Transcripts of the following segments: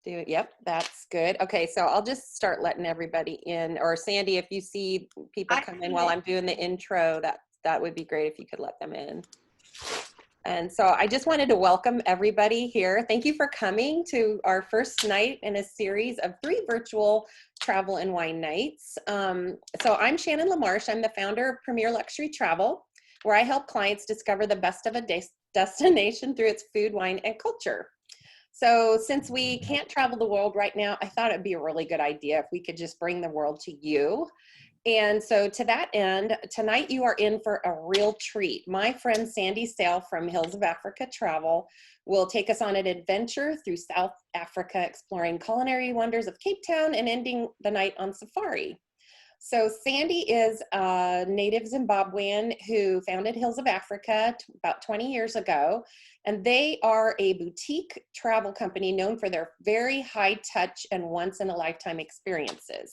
Yep, that's good. Okay, so I'll just start letting everybody in. Or Sandy, if you see people come in while I'm doing the intro, that would be great if you could let them in. And so I just wanted to welcome everybody here. Thank you for coming to our first night in a series of 3 virtual travel and wine nights. So I'm Shannon LaMarche. I'm the founder of Premier Luxury Travel, where I help clients discover the best of a destination through its food, wine, and culture. So since we can't travel the world right now, I thought it'd be a really good idea if we could just bring the world to you. And so to that end, tonight you are in for a real treat. My friend Sandy Sale from Hills of Africa Travel will take us on an adventure through South Africa, exploring culinary wonders of Cape Town and ending the night on safari. So Sandy is a native Zimbabwean who founded Hills of Africa about 20 years ago, and they are a boutique travel company known for their very high touch and once-in-a-lifetime experiences.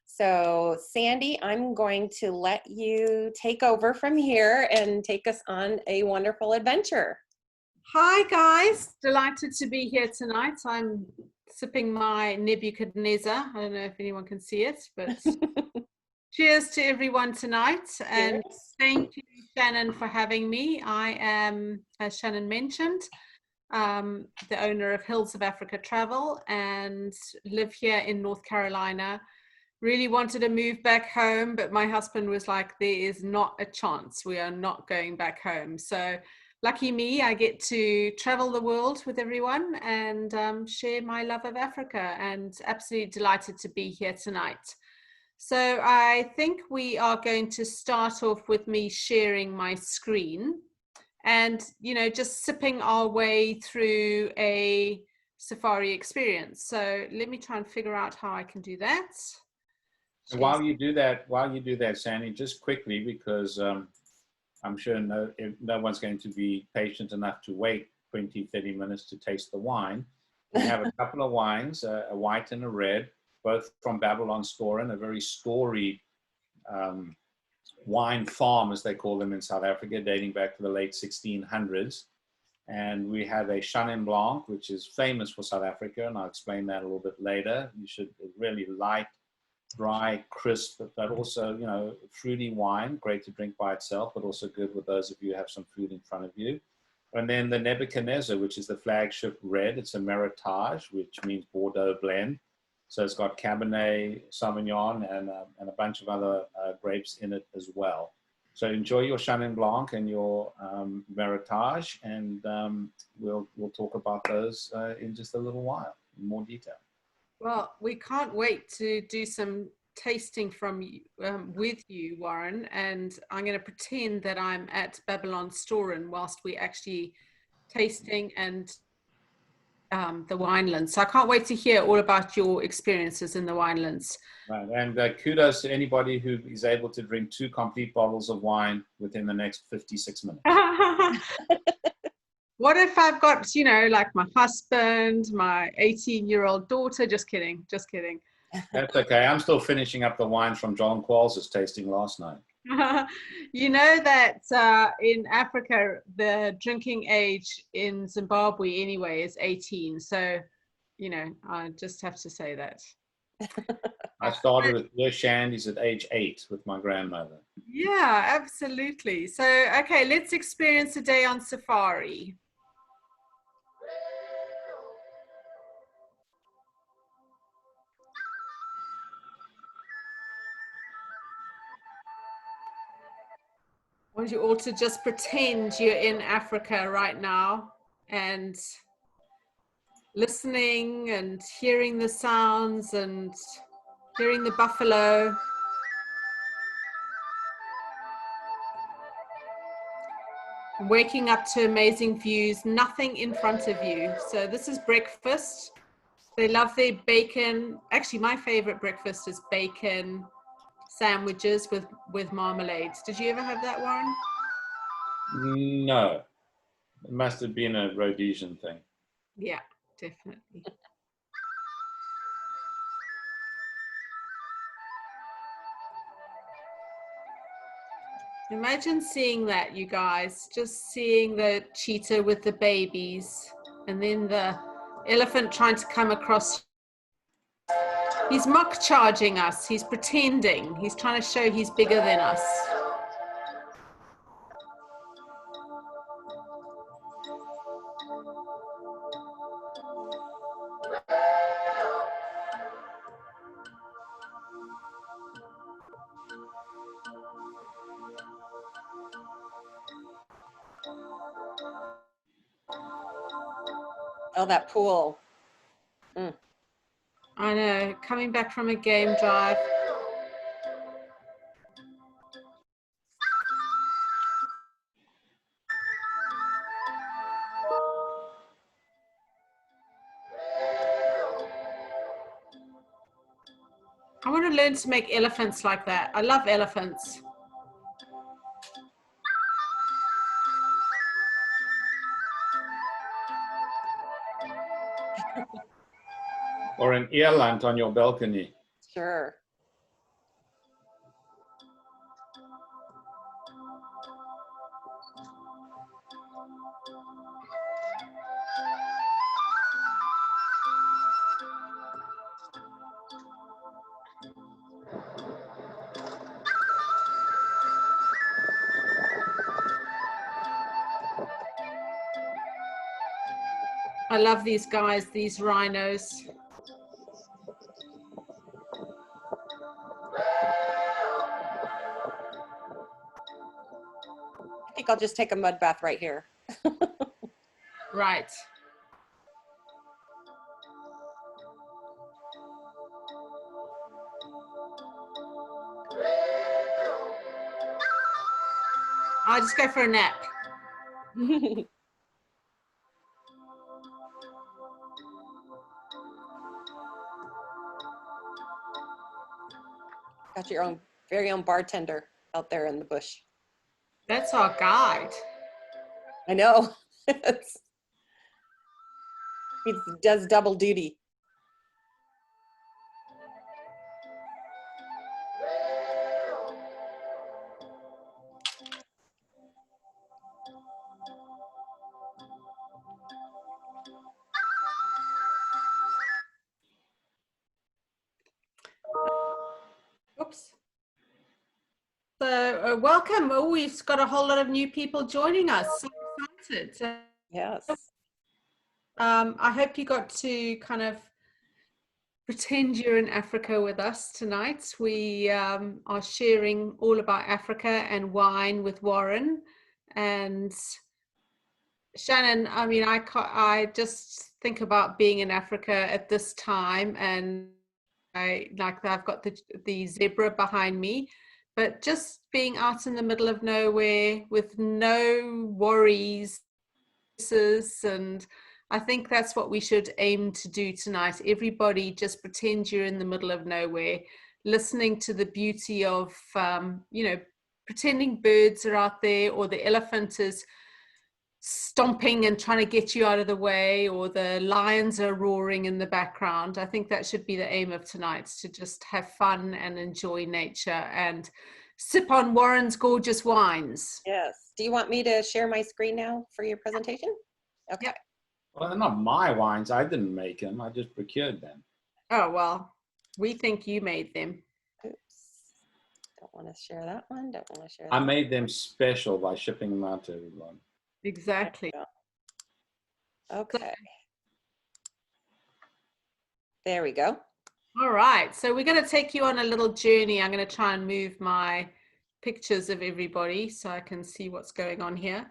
So Sandy, I'm going to let you take over from here and take us on a wonderful adventure. Hi guys, delighted to be here tonight. I'm sipping my Nebuchadnezzar. I don't know if anyone can see it, but cheers to everyone tonight. And thank you, Shannon, for having me. I am, as Shannon mentioned, the owner of Hills of Africa Travel and live here in North Carolina. Really wanted to move back home, but my husband was like, there is not a chance. We are not going back home. So lucky me, I get to travel the world with everyone and share my love of Africa, and absolutely delighted to be here tonight. So I think we are going to start off with me sharing my screen and, you know, just sipping our way through a safari experience. So let me try and figure out how I can do that. And while you do that, Sandy, just quickly, because I'm sure no one's going to be patient enough to wait 20, 30 minutes to taste the wine. We have a couple of wines, a white and a red, both from Babylon Storen, a very storied wine farm, as they call them in South Africa, dating back to the late 1600s. And we have a Chenin Blanc, which is famous for South Africa, and I'll explain that a little bit later. You should really light, dry, crisp, but also, you know, fruity wine, great to drink by itself, but also good with those of you who have some food in front of you. And then the Nebuchadnezzar, which is the flagship red. It's a Meritage, which means Bordeaux blend. So it's got Cabernet Sauvignon and a bunch of other grapes in it as well. So enjoy your Chenin Blanc and your Meritage, and we'll talk about those in just a little while in more detail. Well, we can't wait to do some tasting from with you, Warren, and I'm going to pretend that I'm at Babylon Storen whilst we actually tasting and the winelands. So I can't wait to hear all about your experiences in the winelands. Right, and kudos to anybody who is able to drink 2 complete bottles of wine within the next 56 minutes. What if I've got, you know, like my husband, my 18-year-old daughter? Just kidding, just kidding. That's okay. I'm still finishing up the wine from John Qualls' tasting last night. You know that in Africa, the drinking age in Zimbabwe anyway is 18. So, you know, I just have to say that. I started with your shandies at age 8 with my grandmother. Yeah, absolutely. So, okay, let's experience a day on safari. I want you all to just pretend you're in Africa right now and listening and hearing the sounds and hearing the buffalo. Waking up to amazing views, nothing in front of you. So this is breakfast. They love their bacon. Actually, my favorite breakfast is bacon sandwiches with marmalades. Did you ever have that, Warren? No. It must have been a Rhodesian thing. Yeah, definitely. Imagine seeing that, you guys, just seeing the cheetah with the babies and then the elephant trying to come across. He's mock charging us. He's pretending. He's trying to show he's bigger than us. Oh, that pool. I know, coming back from a game drive. I want to learn to make elephants like that. I love elephants. Or an earlant on your balcony. Sure. I love these guys, these rhinos. I think I'll just take a mud bath right here. Right. I'll just go for a nap. Got your own very own bartender out there in the bush. That's our guide. I know. He does double duty. Oops. So welcome. Oh, we've got a whole lot of new people joining us. So excited. So, Yes. I hope you got to kind of pretend you're in Africa with us tonight. We are sharing all about Africa and wine with Warren and Shannon. I mean, I just think about being in Africa at this time, and I've got the zebra behind me, but just being out in the middle of nowhere with no worries, and I think that's what we should aim to do tonight. Everybody just pretend you're in the middle of nowhere, listening to the beauty of, pretending birds are out there, or the elephant is stomping and trying to get you out of the way, or the lions are roaring in the background. I think that should be the aim of tonight, to just have fun and enjoy nature and sip on Warren's gorgeous wines. Yes. Do you want me to share my screen now for your presentation? Okay. Yep. Well, they're not my wines. I didn't make them. I just procured them. Oh, well, we think you made them. Oops. Don't want to share that one. Don't want to share that I made them special by shipping them out to everyone. Exactly. Okay. There we go. All right. So we're going to take you on a little journey. I'm going to try and move my pictures of everybody so I can see what's going on here.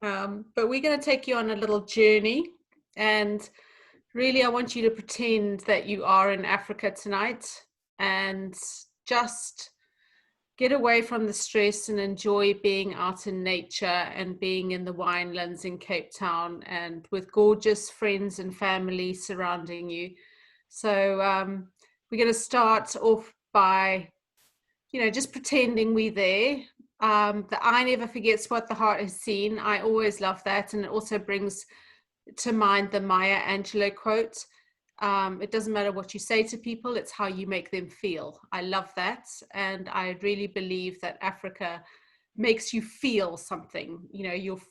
But we're going to take you on a little journey, and really I want you to pretend that you are in Africa tonight and just get away from the stress and enjoy being out in nature and being in the winelands in Cape Town and with gorgeous friends and family surrounding you. So we're going to start off by, just pretending we're there. The eye never forgets what the heart has seen. I always love that. And it also brings to mind the Maya Angelou quote. It doesn't matter what you say to people, it's how you make them feel. I love that. And I really believe that Africa makes you feel something.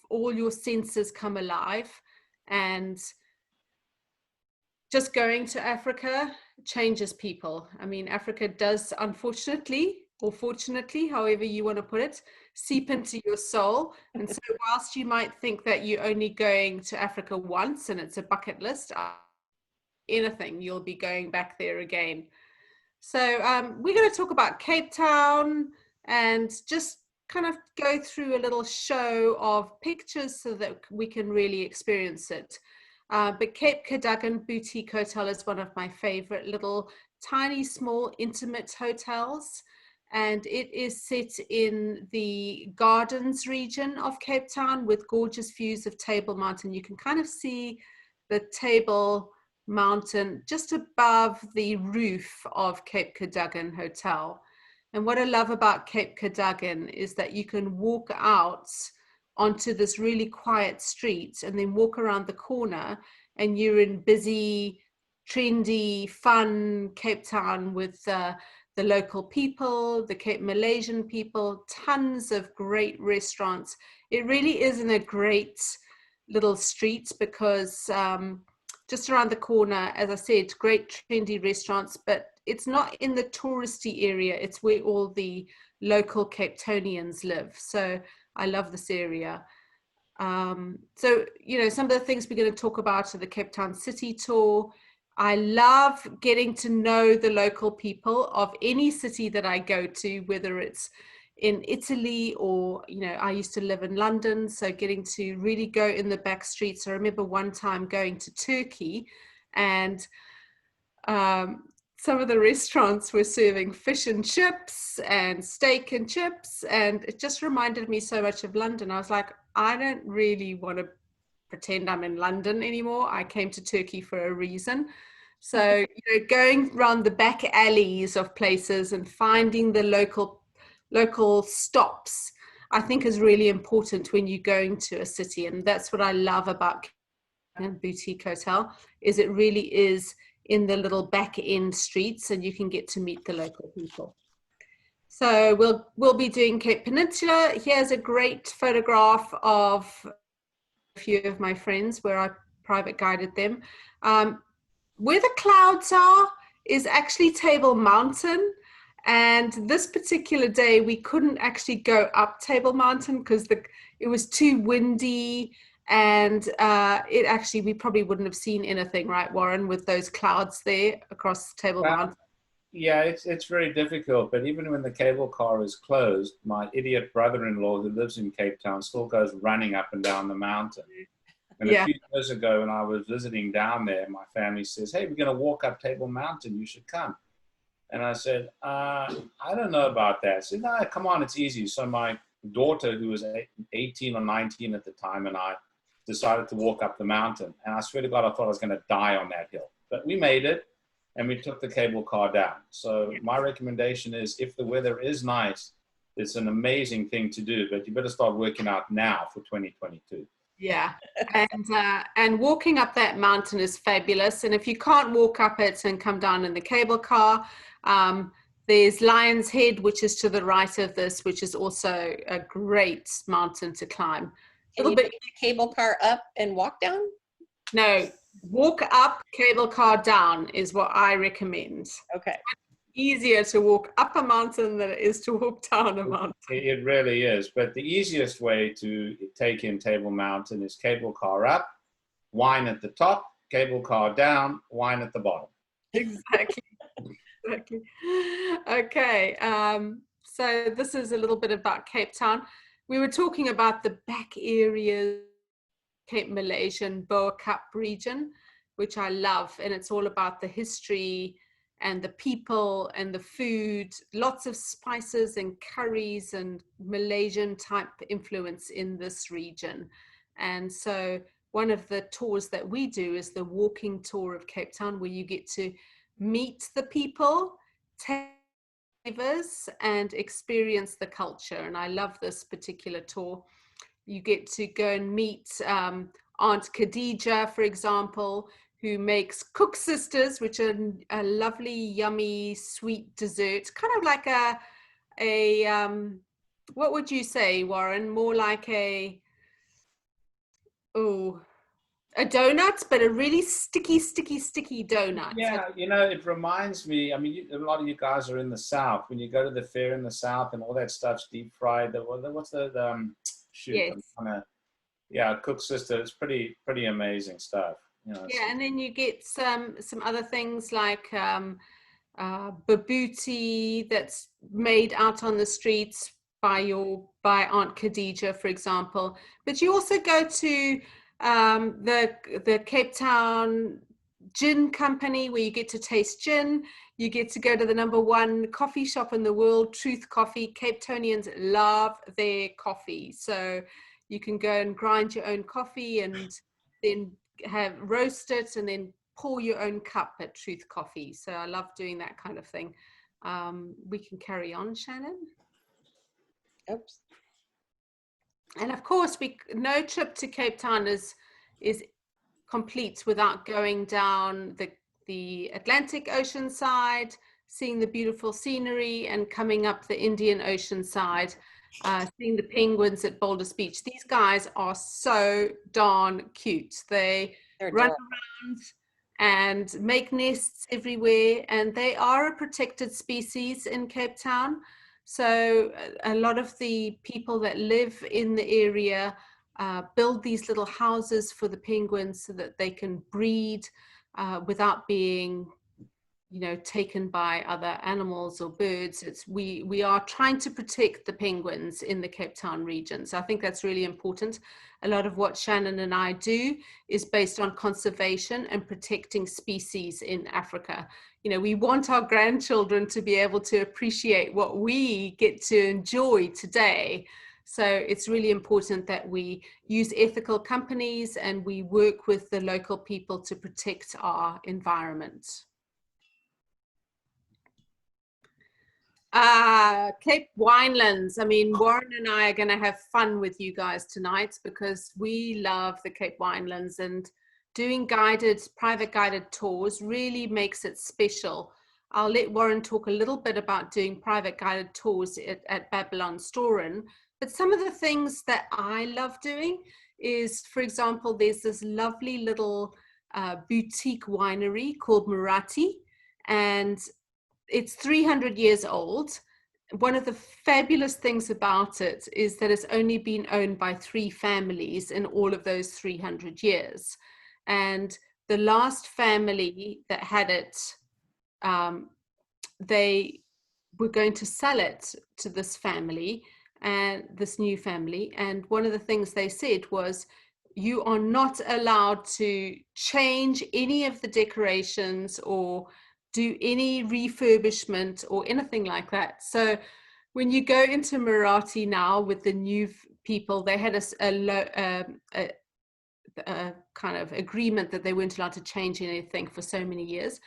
All your senses come alive, and just going to Africa changes people. I mean, Africa does, unfortunately, or fortunately, however you want to put it, seep into your soul. And so whilst you might think that you're only going to Africa once and it's a bucket list, anything, you'll be going back there again. So we're going to talk about Cape Town and just kind of go through a little show of pictures so that we can really experience it. But Cape Cadogan Boutique Hotel is one of my favorite little tiny, small, intimate hotels. And it is set in the Gardens region of Cape Town with gorgeous views of Table Mountain. You can kind of see the Table Mountain just above the roof of Cape Cadogan Hotel. And what I love about Cape Cadogan is that you can walk out onto this really quiet street and then walk around the corner and you're in busy, trendy, fun Cape Town with the local people, the Cape Malaysian people, tons of great restaurants. It really is in a great little street because just around the corner, as I said, great trendy restaurants, but it's not in the touristy area. It's where all the local Cape Townians live. So I love this area. So, you know, some of the things we're going to talk about are the Cape Town City Tour. I love getting to know the local people of any city that I go to, whether it's in Italy or, you know, I used to live in London, so getting to really go in the back streets. I remember one time going to Turkey and some of the restaurants were serving fish and chips and steak and chips, and it just reminded me so much of London. I was like, I don't really want to pretend I'm in London anymore. I came to Turkey for a reason. So, you know, going around the back alleys of places and finding the local stops, I think is really important when you're going to a city. And that's what I love about Boutique Hotel, is it really is in the little back end streets and you can get to meet the local people. So we'll be doing Cape Peninsula. Here's a great photograph of a few of my friends where I private guided them. Where the clouds are is actually Table Mountain. And this particular day, we couldn't actually go up Table Mountain because it was too windy. And it actually, we probably wouldn't have seen anything, right, Warren, with those clouds there across Table Mountain? Yeah, it's very difficult. But even when the cable car is closed, my idiot brother-in-law who lives in Cape Town still goes running up and down the mountain. And a few years ago when I was visiting down there, my family says, hey, we're going to walk up Table Mountain. You should come. And I said, I don't know about that. I said, no, come on, it's easy. So my daughter, who was 18 or 19 at the time, and I decided to walk up the mountain. And I swear to God, I thought I was going to die on that hill. But we made it, and we took the cable car down. So my recommendation is, if the weather is nice, it's an amazing thing to do. But you better start working out now for 2022. Yeah, and walking up that mountain is fabulous. And if you can't walk up it and come down in the cable car, there's Lion's Head, which is to the right of this, which is also a great mountain to climb. Can you take the cable car up and walk down? No, walk up, cable car down is what I recommend. Okay. Easier to walk up a mountain than it is to walk down a mountain. It really is. But the easiest way to take in Table Mountain is cable car up, wine at the top, cable car down, wine at the bottom. Exactly. Exactly. Okay. So this is a little bit about Cape Town. We were talking about the back areas, Cape Malaysian Boa Cup region, which I love. And it's all about the history and the people and the food, lots of spices and curries and Malaysian type influence in this region. And so one of the tours that we do is the walking tour of Cape Town, where you get to meet the people, taste flavors, and experience the culture. And I love this particular tour. You get to go and meet Aunt Khadija, for example, who makes Cook Sisters, which are a lovely, yummy, sweet dessert, kind of like a what would you say, Warren? More like a, A donut, but a really sticky, sticky, sticky donut. Yeah, you know, it reminds me. I mean, a lot of you guys are in the South. When you go to the fair in the South, and all that stuff's deep fried. What's the shoot? Yes. I'm trying to, yeah, Cook Sister. It's pretty amazing stuff. You know, Yeah, and then you get some other things like babuti that's made out on the streets by Aunt Khadija, for example. But you also go to the Cape Town Gin Company, where you get to taste gin. You get to go to the #1 coffee shop in the world, Truth Coffee. Cape Townians love their coffee, so you can go and grind your own coffee and then have roast it and then pour your own cup at Truth Coffee. So I love doing that kind of thing. We can carry on, Shannon. Oops. And of course, no trip to Cape Town is complete without going down the Atlantic Ocean side, seeing the beautiful scenery, and coming up the Indian Ocean side, seeing the penguins at Boulders Beach. These guys are so darn cute. They're run around and make nests everywhere, and they are a protected species in Cape Town. So a lot of the people that live in the area build these little houses for the penguins so that they can breed without being, you know, taken by other animals or birds. We are trying to protect the penguins in the Cape Town region. So I think that's really important. A lot of what Shannon and I do is based on conservation and protecting species in Africa. You know, we want our grandchildren to be able to appreciate what we get to enjoy today. So it's really important that we use ethical companies and we work with the local people to protect our environment. Cape Winelands. I mean, Warren and I are going to have fun with you guys tonight because we love the Cape Winelands, and doing private guided tours really makes it special. I'll let Warren talk a little bit about doing private guided tours at Babylonstoren. But some of the things that I love doing is, for example, there's this lovely little boutique winery called Murati, and it's 300 years old. One of the fabulous things about it is that it's only been owned by 3 families in all of those 300 years. And the last family that had it, they were going to sell it to this family, and this new family. And one of the things they said was, you are not allowed to change any of the decorations or do any refurbishment or anything like that. So when you go into Murati now with the new people, they had a kind of agreement that they weren't allowed to change anything for so many years.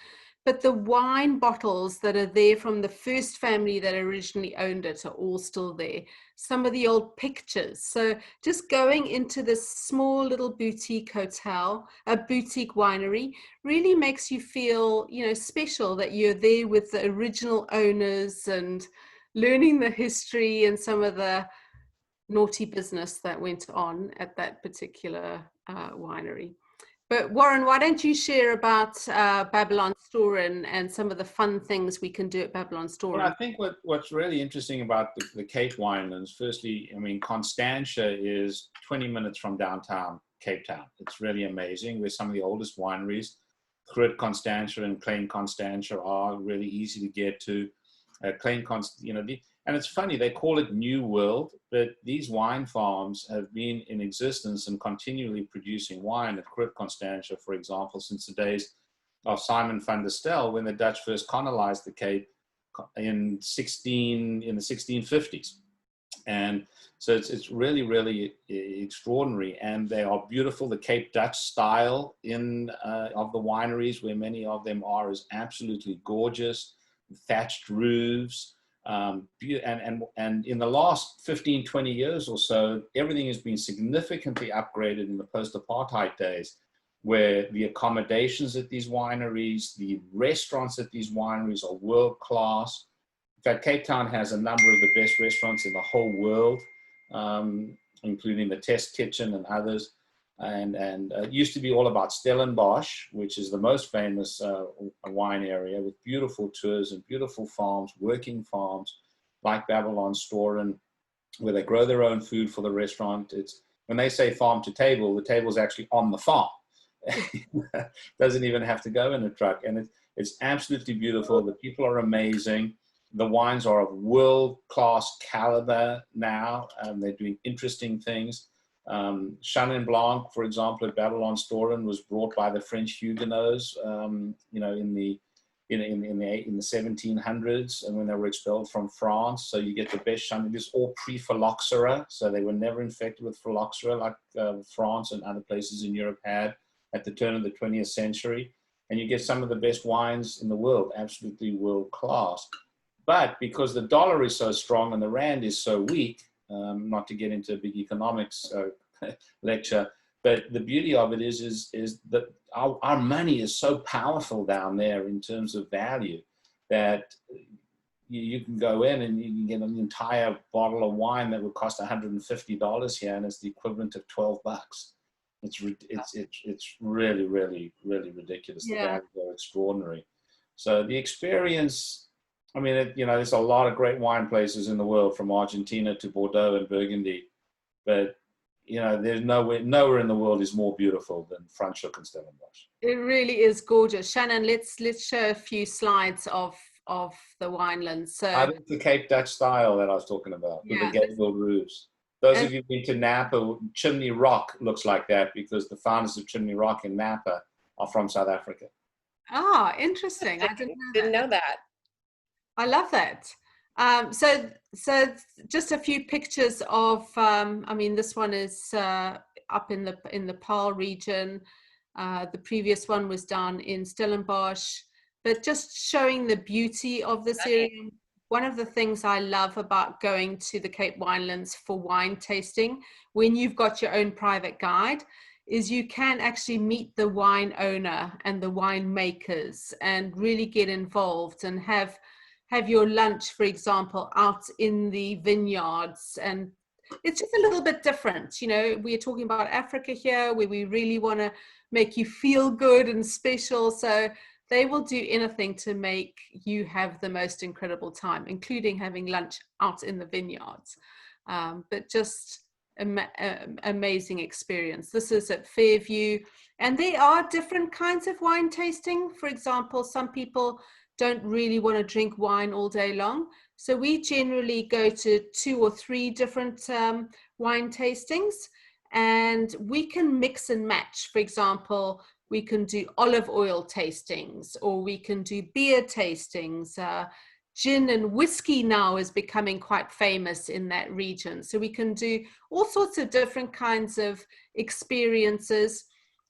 But the wine bottles that are there from the first family that originally owned it are all still there. Some of the old pictures. So just going into this small little boutique hotel, a boutique winery, really makes you feel, you know, special that you're there with the original owners and learning the history and some of the naughty business that went on at that particular winery. But Warren, why don't you share about Babylonstoren and some of the fun things we can do at Babylonstoren? Well, I think what's really interesting about the Cape Winelands, firstly, I mean, Constantia is 20 minutes from downtown Cape Town. It's really amazing. We're some of the oldest wineries. Groot Constantia and Klein Constantia are really easy to get to. And it's funny, they call it New World, but these wine farms have been in existence and continually producing wine at Groot Constantia, for example, since the days of Simon van der Stel, when the Dutch first colonized the Cape in the 1650s. And so it's really, really extraordinary. And they are beautiful. The Cape Dutch style of the wineries, where many of them are, is absolutely gorgeous. Thatched roofs. And in the last 15, 20 years or so, everything has been significantly upgraded in the post-apartheid days, where the accommodations at these wineries, the restaurants at these wineries are world-class. In fact, Cape Town has a number of the best restaurants in the whole world, including the Test Kitchen and others. And it used to be all about Stellenbosch, which is the most famous wine area with beautiful tours and beautiful farms, working farms like Babylonstoren, where they grow their own food for the restaurant. It's when they say farm to table, the table's actually on the farm. Doesn't even have to go in a truck, and it's absolutely beautiful. The people are amazing. The wines are of world-class caliber now, and they're doing interesting things. Chenin Blanc, for example, at Babylonstoren was brought by the French Huguenots, you know, in the 1700s, and when they were expelled from France. So you get the best Chenin. It was all pre-phylloxera, so they were never infected with phylloxera like France and other places in Europe had at the turn of the 20th century. And you get some of the best wines in the world, absolutely world class. But because the dollar is so strong and the rand is so weak, not to get into a big economics lecture, but the beauty of it is that our money is so powerful down there in terms of value that you can go in and you can get an entire bottle of wine that would cost $150 here, and it's the equivalent of $12. It's really, really, really ridiculous. Yeah. The values are extraordinary. So the experience, I mean, you know, there's a lot of great wine places in the world, from Argentina to Bordeaux and Burgundy, but you know, there's nowhere in the world is more beautiful than Franschhoek and Stellenbosch. It really is gorgeous. Shannon, let's show a few slides of the winelands. So That's the Cape Dutch style that I was talking about, with Yeah, the gabled roofs. Those of you who've been to Napa, Chimney Rock looks like that because the founders of Chimney Rock in Napa are from South Africa. Interesting. I Didn't know that. I love that. So just a few pictures of, I mean, this one is up in the Paarl region. The previous one was down in Stellenbosch, but just showing the beauty of this area. One of the things I love about going to the Cape Winelands for wine tasting, when you've got your own private guide, is you can actually meet the wine owner and the wine makers and really get involved and have your lunch, for example, out in the vineyards. And it's just a little bit different. You know, we're talking about Africa here, where we really want to make you feel good and special. So they will do anything to make you have the most incredible time, including having lunch out in the vineyards. But just amazing experience. This is at Fairview, and there are different kinds of wine tasting. For example, some people don't really want to drink wine all day long, so we generally go to 2 or 3 different wine tastings, and we can mix and match. For example, we can do olive oil tastings, or we can do beer tastings. Gin and whiskey now is becoming quite famous in that region. So we can do all sorts of different kinds of experiences.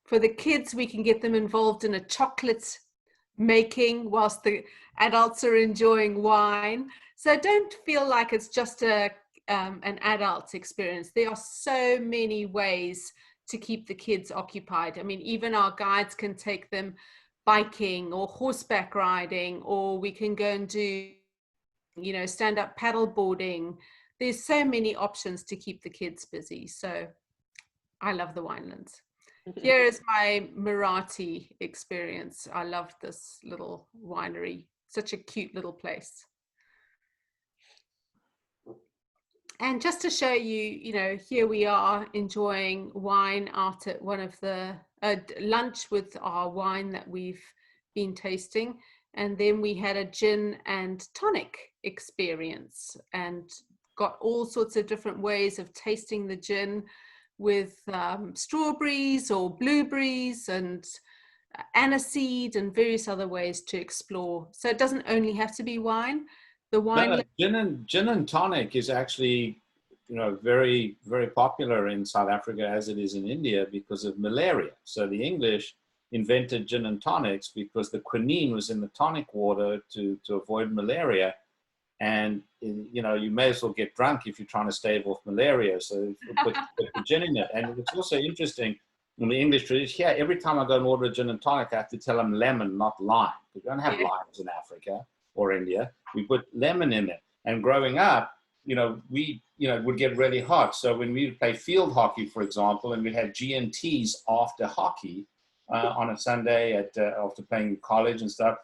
For the kids, we can get them involved in a chocolate making whilst the adults are enjoying wine. So don't feel like it's just an adult experience. There are so many ways to keep the kids occupied. I mean, even our guides can take them biking or horseback riding, or we can go and do, you know, stand-up paddle boarding. There's so many options to keep the kids busy. So I love the Winelands. Here is my Marathi experience. I love this little winery. Such a cute little place. And just to show you, you know, here we are enjoying wine out at one of the lunch with our wine that we've been tasting. And then we had a gin and tonic experience and got all sorts of different ways of tasting the gin with strawberries or blueberries and aniseed and various other ways to explore. So it doesn't only have to be wine. The wine. No, gin and tonic is actually, you know, very, very popular in South Africa as it is in India because of malaria. So the English invented gin and tonics because the quinine was in the tonic water to avoid malaria. And, you know, you may as well get drunk if you're trying to stave off malaria. So put the gin in it. And it's also interesting in the English tradition here, every time I go and order a gin and tonic, I have to tell them lemon, not lime. Because we don't have limes in Africa or India. We put lemon in it. And growing up, we, would get really hot. So when we would play field hockey, for example, and we had GNTs after hockey on a Sunday after playing college and stuff,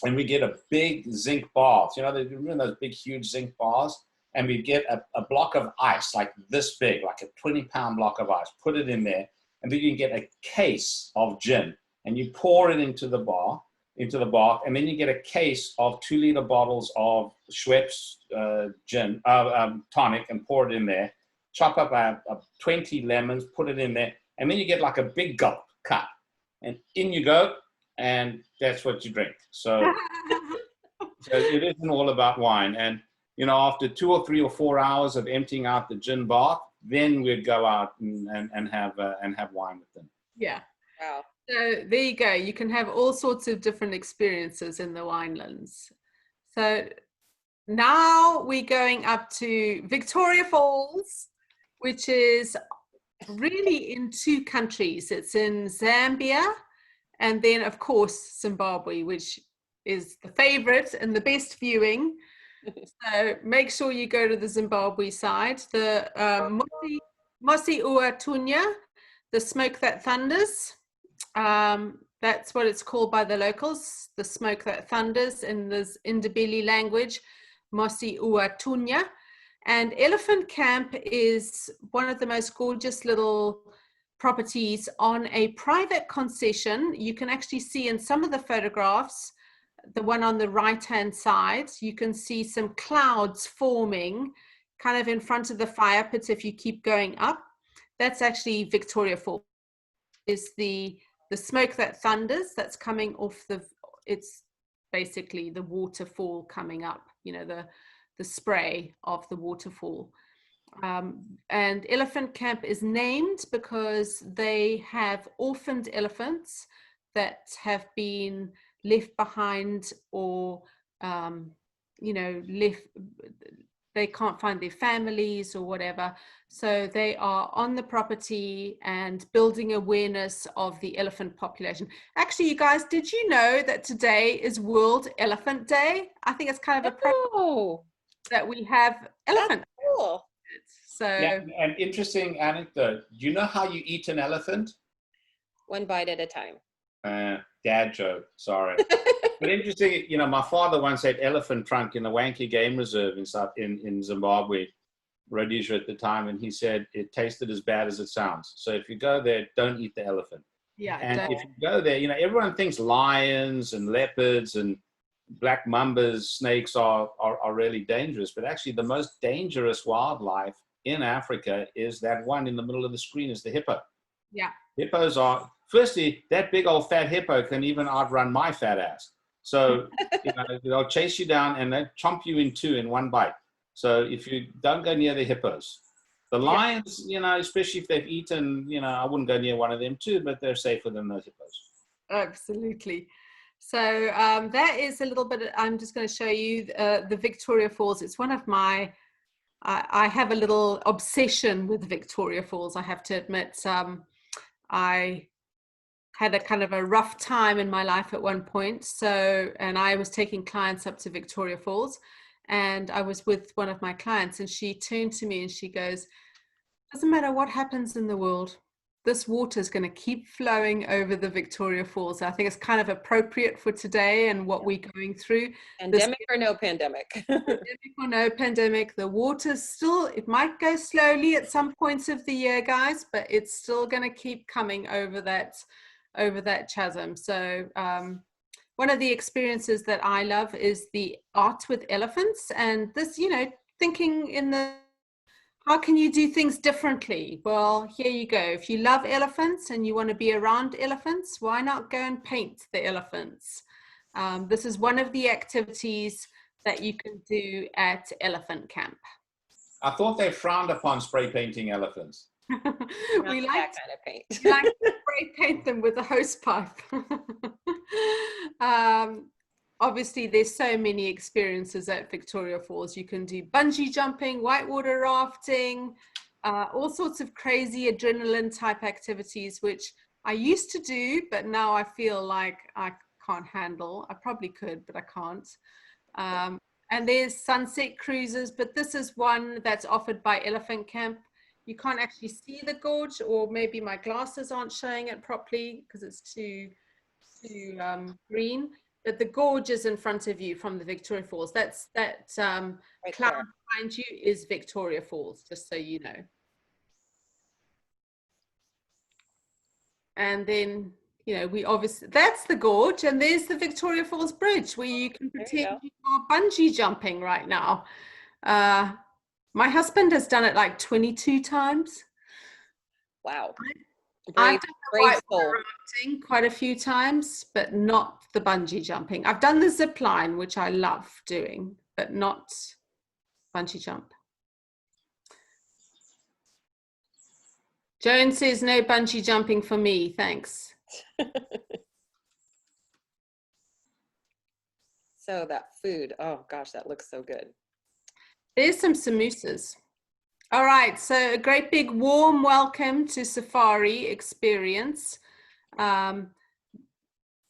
and we get a big zinc bath. Remember those big, huge zinc baths? And we'd get a block of ice like this big, like a 20-pound block of ice, put it in there, and then you can get a case of gin, and you pour it into the bath, and then you get a case of 2-liter bottles of Schweppes gin tonic, and pour it in there. Chop up 20 lemons, put it in there, and then you get like a big gulp cut, and in you go, and that's what you drink. So it isn't all about wine. And after 2 or 3 or 4 hours of emptying out the gin bath, then we'd go out and have wine with them. Yeah. Wow. So there you go. You can have all sorts of different experiences in the winelands. So now we're going up to Victoria Falls, which is really in 2 countries. It's in Zambia, and then of course Zimbabwe, which is the favorite and the best viewing. So make sure you go to the Zimbabwe side. The Mosi Ua Tunya, the smoke that thunders. That's what it's called by the locals, the smoke that thunders in the Ndebele language, Mosi Ua Tunya. And Elephant Camp is one of the most gorgeous little properties on a private concession. You can actually see in some of the photographs, the one on the right-hand side, you can see some clouds forming kind of in front of the fire pit if you keep going up. That's actually Victoria Falls. Is the smoke that thunders that's coming off it's basically the waterfall coming up, the spray of the waterfall. And Elephant Camp is named because they have orphaned elephants that have been left behind, or they can't find their families or whatever. So they are on the property and building awareness of the elephant population. Actually, you guys, did you know that today is World Elephant Day? I think it's kind of a that we have elephants. That's cool. So yeah, an interesting anecdote. Do you know how you eat an elephant? One bite at a time. Dad joke, sorry. But interesting, my father once had elephant trunk in the Wankie Game Reserve in Zimbabwe, Rhodesia at the time, and he said it tasted as bad as it sounds. So if you go there, don't eat the elephant. Yeah. And if you go there, everyone thinks lions and leopards and black mambas, snakes are really dangerous, but actually the most dangerous wildlife in Africa is that one in the middle of the screen is the hippo. Yeah. Hippos are, firstly, that big old fat hippo can even outrun my fat ass. So, they'll chase you down and they'll chomp you in 2 in 1 bite. So if you don't go near the hippos, the lions, especially if they've eaten, I wouldn't go near one of them too, but they're safer than those hippos. Absolutely. So that is a little bit, I'm just going to show you the Victoria Falls. It's one of my, I have a little obsession with Victoria Falls, I have to admit. I had a kind of a rough time in my life at one point. And I was taking clients up to Victoria Falls, and I was with one of my clients, and she turned to me and she goes, doesn't matter what happens in the world, this water is going to keep flowing over the Victoria Falls. I think it's kind of appropriate for today and what we're going through. Pandemic or no pandemic. Pandemic or no pandemic, the water still, it might go slowly at some points of the year, guys, but it's still going to keep coming over that chasm. So one of the experiences that I love is the art with elephants, and this, thinking in the, how can you do things differently? Well, here you go. If you love elephants and you want to be around elephants, why not go and paint the elephants? This is one of the activities that you can do at Elephant Camp. I thought they frowned upon spray painting elephants. We like that kind of paint. We like to spray paint them with a hose pipe. Obviously, there's so many experiences at Victoria Falls. You can do bungee jumping, whitewater rafting, all sorts of crazy adrenaline type activities, which I used to do, but now I feel like I can't handle. I probably could, but I can't. And there's sunset cruises, but this is one that's offered by Elephant Camp. You can't actually see the gorge, or maybe my glasses aren't showing it properly because it's too green. But the gorge is in front of you from the Victoria Falls. That Right cloud there. behind you is Victoria Falls, just so you know. And then, you know, we obviously, that's the gorge, and there's the Victoria Falls Bridge where you can There you pretend go. you are bungee jumping right now. My husband has done it like 22 times. Wow. I've Brave, done the brave whitewater soul. rafting quite a few times, but not the bungee jumping. I've done the zip line, which I love doing, but not bungee jump. Joan says no bungee jumping for me, thanks. So that food, oh gosh, that looks so good. There's some samosas. All right, so a great big warm welcome to Safari Experience. The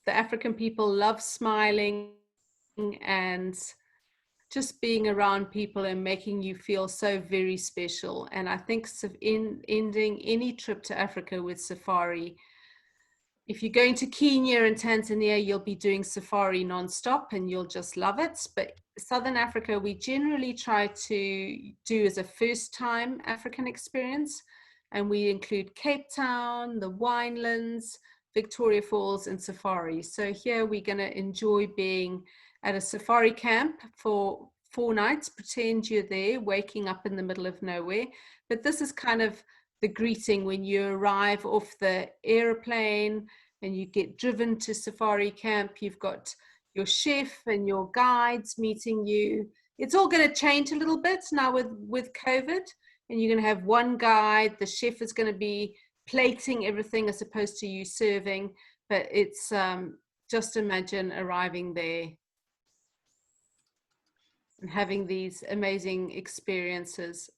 African people love smiling and just being around people and making you feel so very special. And I think in ending any trip to Africa with Safari, if you're going to Kenya and Tanzania, you'll be doing Safari nonstop and you'll just love it. But Southern Africa, we generally try to do as a first time African experience. And we include Cape Town, the Winelands, Victoria Falls, and Safari. So here we're going to enjoy being at a safari camp for 4 nights. Pretend you're there, waking up in the middle of nowhere. But this is kind of the greeting when you arrive off the airplane and you get driven to safari camp. You've got your chef and your guides meeting you. It's all going to change a little bit now with COVID, and you're going to have one guide. The chef is going to be plating everything as opposed to you serving. But it's just imagine arriving there and having these amazing experiences.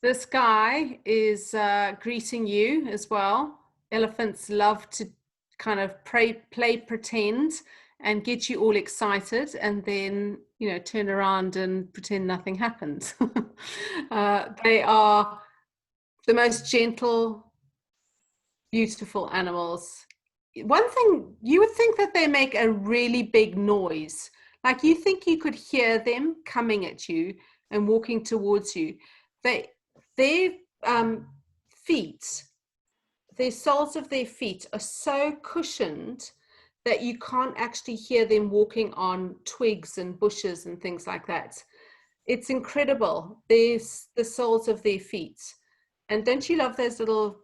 This guy is greeting you as well. Elephants love to kind of play pretend and get you all excited, and then, you know, turn around and pretend nothing happened. They are the most gentle, beautiful animals. One thing, you would think that they make a really big noise. Like, you think you could hear them coming at you and walking towards you. Their feet, the soles of their feet are so cushioned that you can't actually hear them walking on twigs and bushes and things like that. It's incredible. There's the soles of their feet. And don't you love those little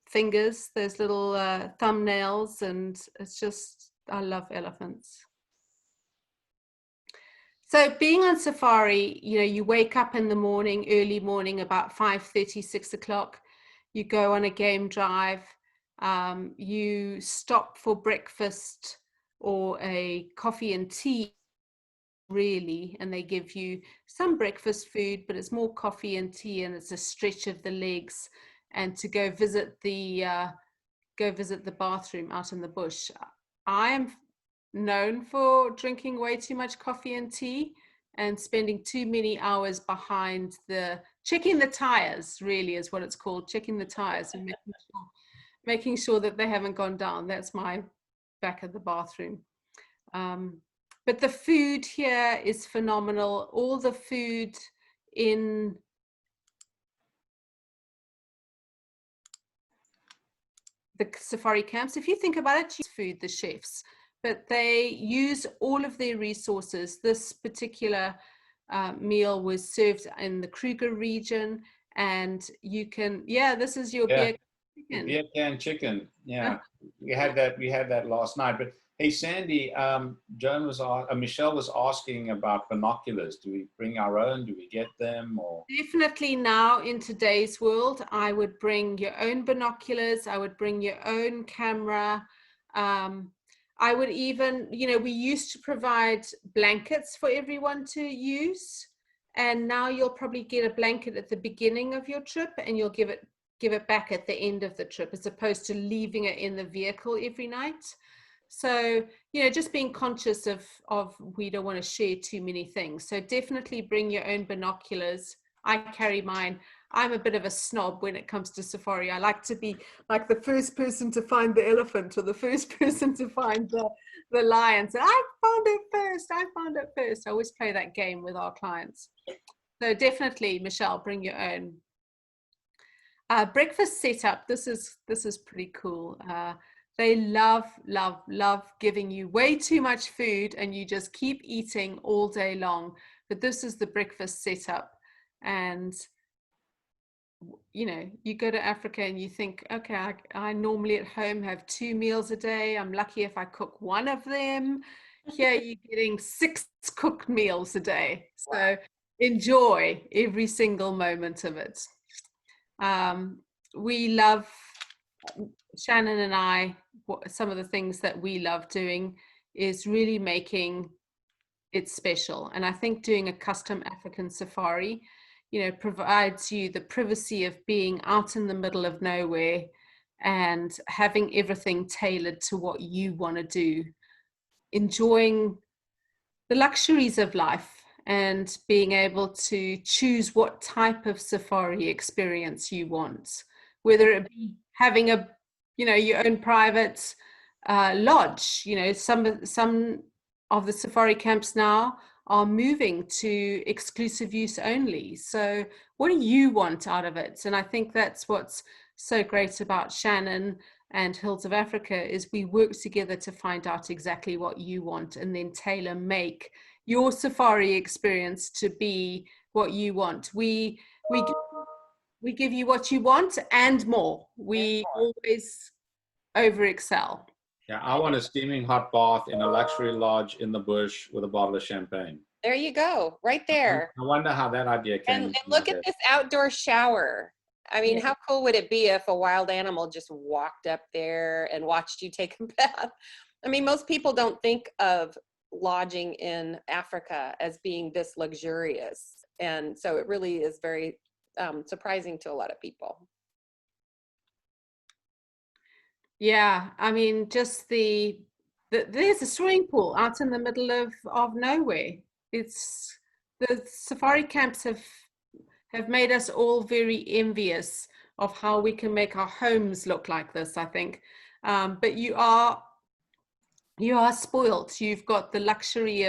fingers, those little thumbnails? And it's just, I love elephants. So being on safari, you know, you wake up in the morning, early morning, about 5:30, 6 o'clock. You go on a game drive. You stop for breakfast or a coffee and tea, really, and they give you some breakfast food, but it's more coffee and tea, and it's a stretch of the legs, and to go visit the bathroom out in the bush. I am known for drinking way too much coffee and tea and spending too many hours behind checking the tires, really is what it's called, checking the tires and making sure that they haven't gone down. That's my back of the bathroom. But the food here is phenomenal. All the food in the safari camps, if you think about it, food, the chefs, but they use all of their resources. This particular meal was served in the Kruger region, and you can, this is your beer chicken. Beer can chicken, yeah. We had that last night. But hey, Sandy, Michelle was asking about binoculars. Do we bring our own? Do we get them? Or definitely now in today's world, I would bring your own binoculars. I would bring your own camera. I would even, you know, we used to provide blankets for everyone to use, and now you'll probably get a blanket at the beginning of your trip, and you'll give it back at the end of the trip, as opposed to leaving it in the vehicle every night. So, you know, just being conscious of we don't want to share too many things. So definitely bring your own binoculars. I carry mine. I'm a bit of a snob when it comes to safari. I like to be like the first person to find the elephant or the first person to find the lion. So I found it first. I found it first. I always play that game with our clients. So definitely, Michelle, bring your own. Breakfast setup. This is pretty cool. They love giving you way too much food and you just keep eating all day long. But this is the breakfast setup. And, you know, you go to Africa and you think, okay, I normally at home have 2 meals a day. I'm lucky if I cook one of them. Here you're getting 6 cooked meals a day. So enjoy every single moment of it. We love, Shannon and I, some of the things that we love doing is really making it special. And I think doing a custom African safari, you know, provides you the privacy of being out in the middle of nowhere and having everything tailored to what you want to do, enjoying the luxuries of life and being able to choose what type of safari experience you want, whether it be having a, you know, your own private lodge. You know, some of the safari camps now are moving to exclusive use only. So what do you want out of it? And I think that's what's so great about Shannon and Hills of Africa is we work together to find out exactly what you want and then tailor make your safari experience to be what you want. We give you what you want and more. We always over excel. Yeah, I want a steaming hot bath in a luxury lodge in the bush with a bottle of champagne. There you go, right there. I wonder how that idea came. And look at this outdoor shower. I mean, Yeah. how cool would it be if a wild animal just walked up there and watched you take a bath? I mean, most people don't think of lodging in Africa as being this luxurious. And so it really is very surprising to a lot of people. Yeah, I mean, just there's a swimming pool out in the middle of nowhere. It's the safari camps have made us all very envious of how we can make our homes look like this, I think. But you are spoilt. You've got the luxury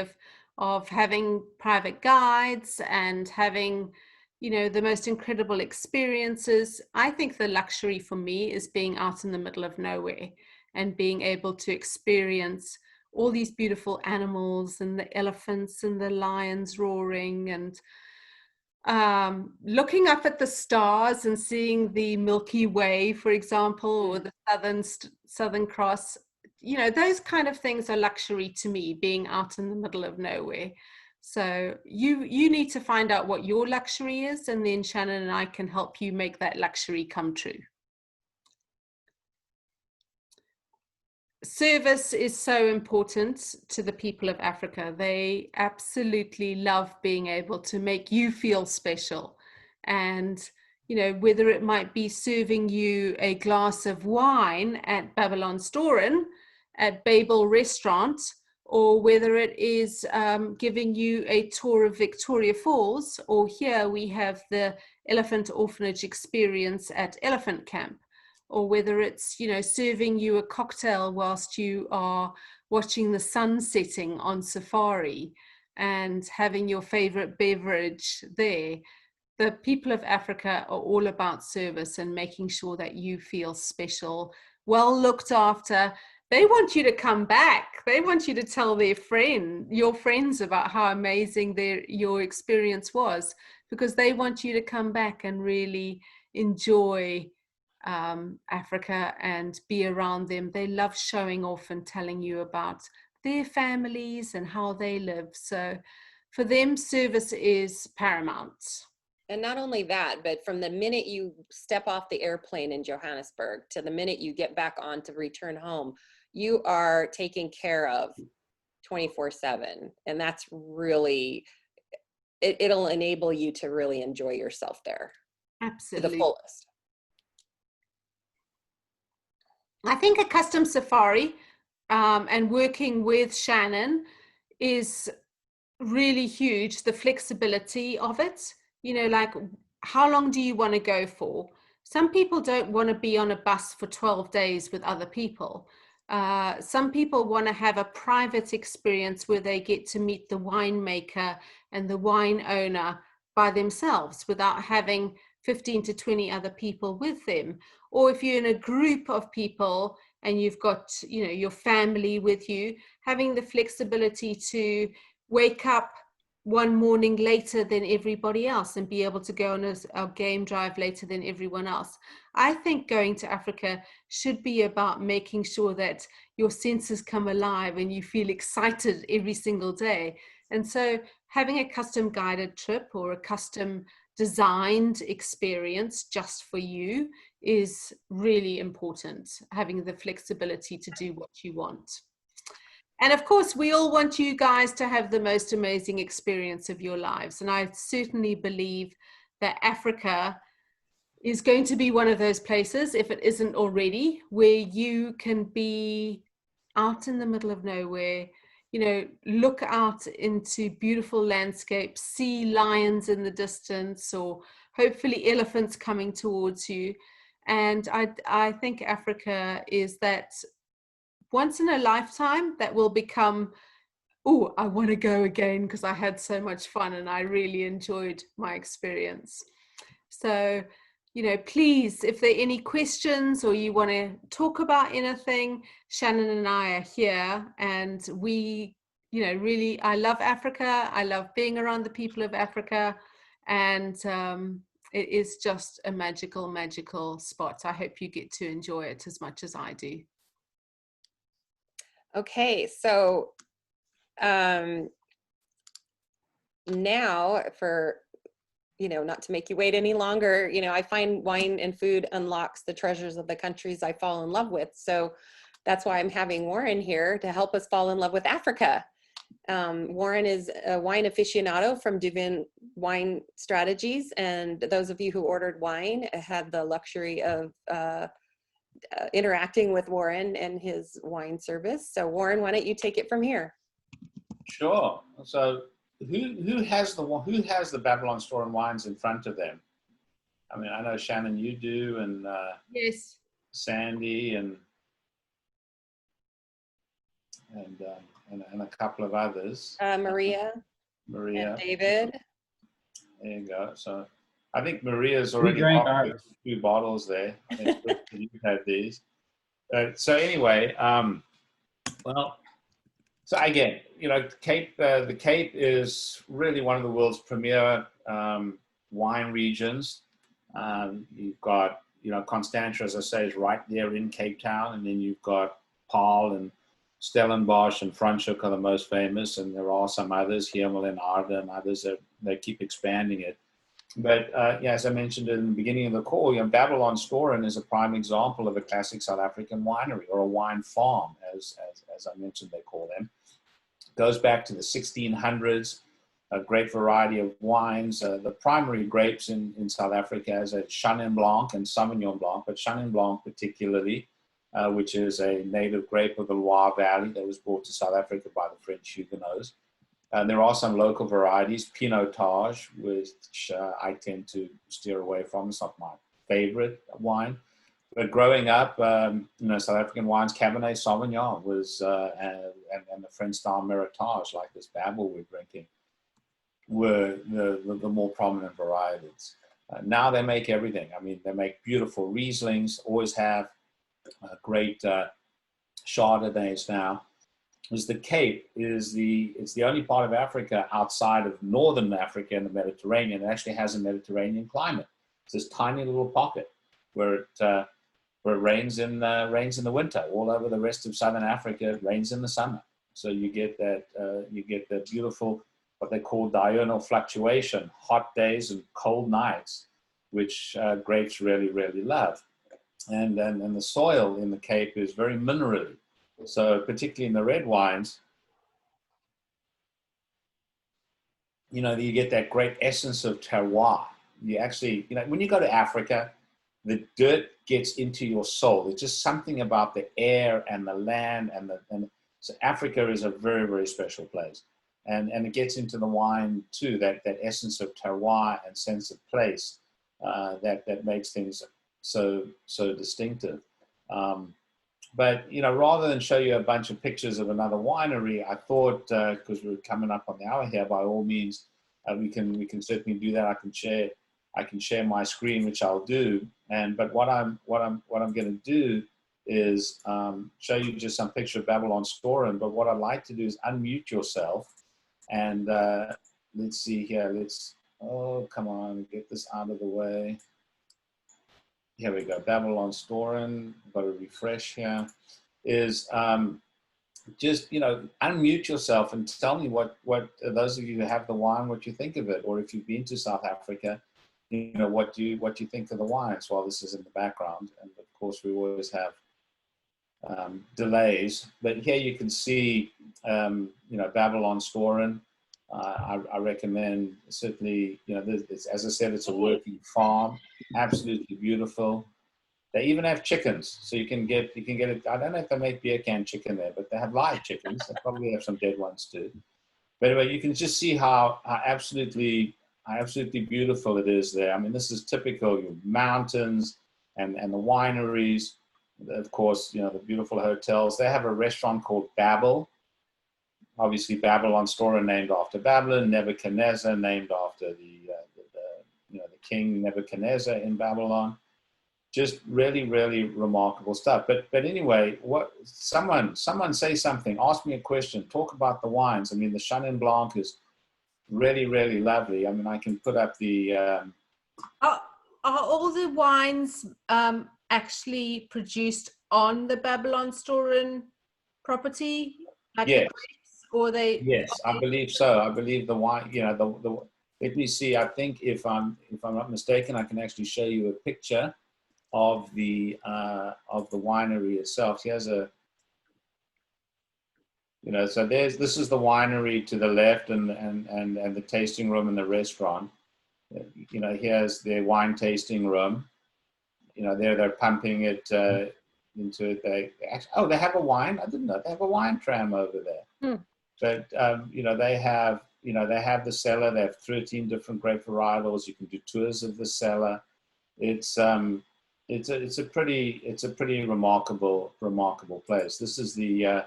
of having private guides and having, you know, the most incredible experiences. I think the luxury for me is being out in the middle of nowhere and being able to experience all these beautiful animals and the elephants and the lions roaring and looking up at the stars and seeing the Milky Way, for example, or the Southern Cross. You know, those kind of things are luxury to me, being out in the middle of nowhere. So you need to find out what your luxury is, and then Shannon and I can help you make that luxury come true. Service is so important to the people of Africa. They absolutely love being able to make you feel special. And, you know, whether it might be serving you a glass of wine at Babylon Storen, at Babel Restaurant, or whether it is giving you a tour of Victoria Falls, or here we have the Elephant Orphanage experience at Elephant Camp, or whether it's, you know, serving you a cocktail whilst you are watching the sun setting on safari and having your favorite beverage there. The people of Africa are all about service and making sure that you feel special, well looked after. They want you to come back. They want you to tell your friends about how amazing your experience was, because they want you to come back and really enjoy Africa and be around them. They love showing off and telling you about their families and how they live. So for them, service is paramount. And not only that, but from the minute you step off the airplane in Johannesburg to the minute you get back on to return home, you are taken care of 24/7. And that's really, it'll enable you to really enjoy yourself there. Absolutely. To the fullest. I think a custom safari, and working with Shannon is really huge. The flexibility of it, you know, like how long do you want to go for? Some people don't want to be on a bus for 12 days with other people. Some people want to have a private experience where they get to meet the winemaker and the wine owner by themselves without having 15 to 20 other people with them. Or if you're in a group of people and you've got, you know, your family with you, having the flexibility to wake up one morning later than everybody else and be able to go on a game drive later than everyone else. I think going to Africa should be about making sure that your senses come alive and you feel excited every single day. And so having a custom guided trip or a custom designed experience just for you is really important, having the flexibility to do what you want. And of course, we all want you guys to have the most amazing experience of your lives. And I certainly believe that Africa is going to be one of those places, if it isn't already, where you can be out in the middle of nowhere, you know, look out into beautiful landscapes, see lions in the distance, or hopefully elephants coming towards you. And I think Africa is that once in a lifetime that will become, oh, I want to go again because I had so much fun and I really enjoyed my experience. So, you know, please, if there are any questions or you want to talk about anything, Shannon and I are here, and we, you know, really, I love Africa. I love being around the people of Africa, and it is just a magical, magical spot. I hope you get to enjoy it as much as I do. Okay, so now for, you know, not to make you wait any longer, you know, I find wine and food unlocks the treasures of the countries I fall in love with. So that's why I'm having Warren here to help us fall in love with Africa. Warren is a wine aficionado from Duvin Wine Strategies. And those of you who ordered wine had the luxury of interacting with Warren and his wine service. So Warren, why don't you take it from here? Sure. So who has the Babylon Store and Wines in front of them? I mean, I know Shannon, you do, and Yes. Sandy, and a couple of others. Maria. Maria. And David. There you go. So I think Maria's already got a few bottles there. I think you've had these. So anyway, well, so again, you know, the Cape is really one of the world's premier wine regions. You've got, you know, Constantia, as I say, is right there in Cape Town, and then you've got Paarl and Stellenbosch and Franschhoek are the most famous, and there are some others, Hemel and Arde and others that they keep expanding it. But yeah, as I mentioned in the beginning of the call, you know, Babylon Storen is a prime example of a classic South African winery, or a wine farm, as I mentioned, they call them. It goes back to the 1600s, a great variety of wines. The primary grapes in South Africa is a Chenin Blanc and Sauvignon Blanc, but Chenin Blanc particularly, which is a native grape of the Loire Valley that was brought to South Africa by the French Huguenots. There are some local varieties, Pinotage, which I tend to steer away from. It's not my favorite wine. But growing up, you know, South African wines, Cabernet Sauvignon was, and the French style Meritage, like this Babel we're drinking, were the more prominent varieties. Now they make everything. I mean, they make beautiful Rieslings, always have great Chardonnays now. Is the Cape is the only part of Africa outside of northern Africa and the Mediterranean that actually has a Mediterranean climate. It's this tiny little pocket where it rains in the winter. All over the rest of southern Africa, it rains in the summer. So you get that beautiful, what they call diurnal fluctuation, hot days and cold nights, which grapes really, really love. And the soil in the Cape is very minerally. So particularly in the red wines, you know, you get that great essence of terroir. You actually, you know, when you go to Africa, the dirt gets into your soul. It's just something about the air and the land and so Africa is a very, very special place. And it gets into the wine too, that essence of terroir and sense of place that makes things so distinctive. But rather than show you a bunch of pictures of another winery, I thought because we're coming up on the hour here, by all means, we can certainly do that. I can share my screen, which I'll do. But what I'm going to do is show you just some picture of Babylon Storen. But what I'd like to do is unmute yourself, and let's see here. Oh, come on, get this out of the way. Here we go. Babylon Storen. Got to refresh here. Is just unmute yourself and tell me what those of you who have the wine, what you think of it, or if you've been to South Africa, what do you think of the wines while this is in the background. And of course we always have delays, but here you can see Babylon Storen. I recommend certainly, as I said, it's a working farm, absolutely beautiful. They even have chickens, so you can get it. I don't know if they make beer can chicken there, but they have live chickens. They probably have some dead ones too. But anyway, you can just see how absolutely beautiful it is there. I mean, this is typical mountains and the wineries. Of course, the beautiful hotels. They have a restaurant called Babel. Obviously, Babylon Storen named after Babylon. Nebuchadnezzar named after the king Nebuchadnezzar in Babylon. Just really, really remarkable stuff. But anyway, someone say something. Ask me a question. Talk about the wines. I mean, the Chenin Blanc is really, really lovely. I mean, I can put up the. Are all the wines actually produced on the Babylon Storen property? Like yes. The grapes, or they? Yes, I believe so. I believe the wine. Let me see. I think if I'm not mistaken, I can actually show you a picture of the winery itself. Here's a. So this is the winery to the left, and the tasting room and the restaurant. Here's their wine tasting room. They're pumping it into it. They have a wine. I didn't know they have a wine tram over there. But they have the cellar. They have 13 different grape varietals. You can do tours of the cellar. It's a pretty remarkable place. This is the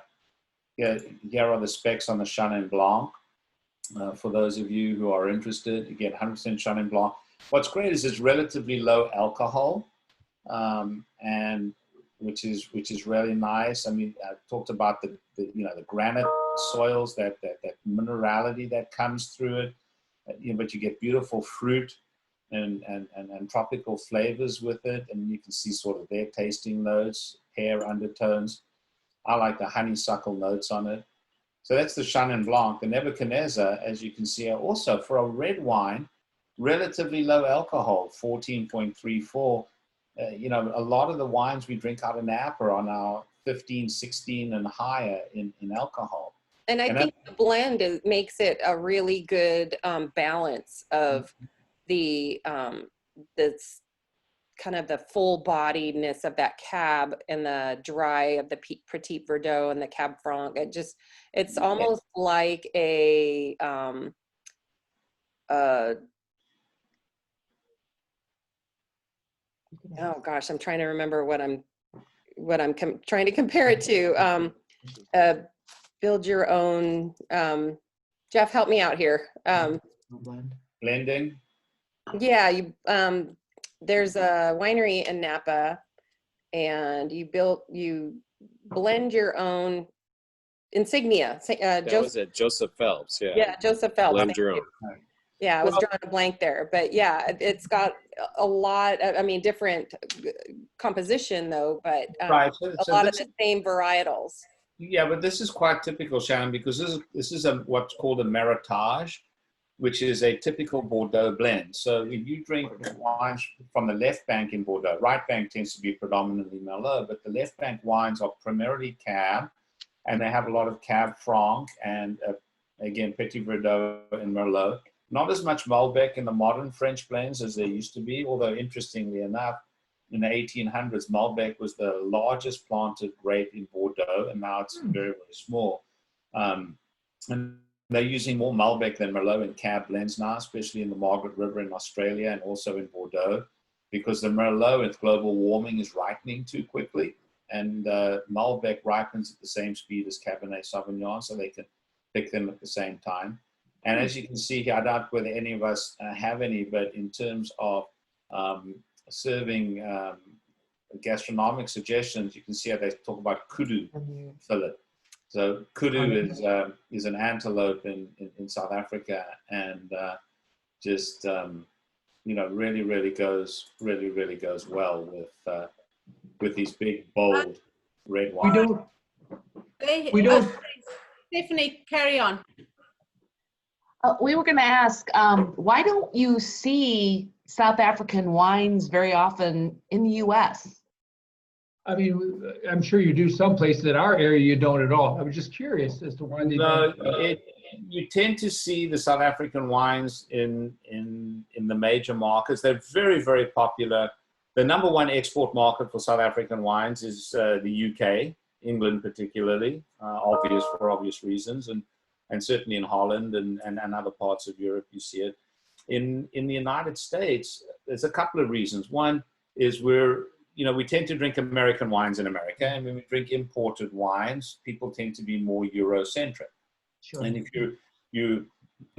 here are the specs on the Chenin Blanc. For those of you who are interested, you get 100% Chenin Blanc. What's great is it's relatively low alcohol, and which is really nice. I mean, I talked about the granite soils, that minerality that comes through it, but you get beautiful fruit and tropical flavors with it, and you can see sort of their tasting notes, pear undertones. I like the honeysuckle notes on it. So that's the Chenin Blanc. The Nebuchadnezzar, as you can see, are also, for a red wine, relatively low alcohol, 14.34. A lot of the wines we drink out of Napa are now 15, 16 and higher in alcohol. And I think the blend makes it a really good balance of the kind of the full bodiedness of that Cab and the dry of the Petit Verdot and the Cab Franc. It's almost like a oh gosh, I'm trying to remember what I'm trying to compare it to. Build your own. Jeff, help me out here. Blending. Yeah, there's a winery in Napa, and you blend your own Insignia. That was it, Joseph Phelps. Yeah, Joseph Phelps. Blend your own. Yeah, I was drawing a blank there, but yeah, it's got a lot. I mean, different composition though, but right. A lot of the same varietals. Yeah, but this is quite typical, Shannon, because this is what's called a Meritage, which is a typical Bordeaux blend. So if you drink wines from the left bank in Bordeaux, right bank tends to be predominantly Merlot, but the left bank wines are primarily Cab, and they have a lot of Cab Franc and again Petit Verdot and Merlot. Not as much Malbec in the modern French blends as there used to be, although interestingly enough, in the 1800s, Malbec was the largest planted grape in Bordeaux, and now it's very, very small. And they're using more Malbec than Merlot in cab blends now, especially in the Margaret River in Australia and also in Bordeaux, because the Merlot with global warming is ripening too quickly. And Malbec ripens at the same speed as Cabernet Sauvignon, so they can pick them at the same time. And as you can see here, I doubt whether any of us have any, but in terms of serving gastronomic suggestions, you can see how they talk about kudu fillet. So kudu is an antelope in South Africa, and just really goes well with these big bold red wines. We don't. Stephanie, carry on. We were going to ask, why don't you see South African wines very often in the U.S.? I mean, I'm sure you do some places in our area, you don't at all. I was just curious as to why they don't. You tend to see the South African wines in the major markets. They're very, very popular. The number one export market for South African wines is the UK, England particularly, for obvious reasons, and certainly in Holland and other parts of Europe you see it. In the United States, there's a couple of reasons. One is we tend to drink American wines in America, and when we drink imported wines, people tend to be more Eurocentric. Sure. And if you'll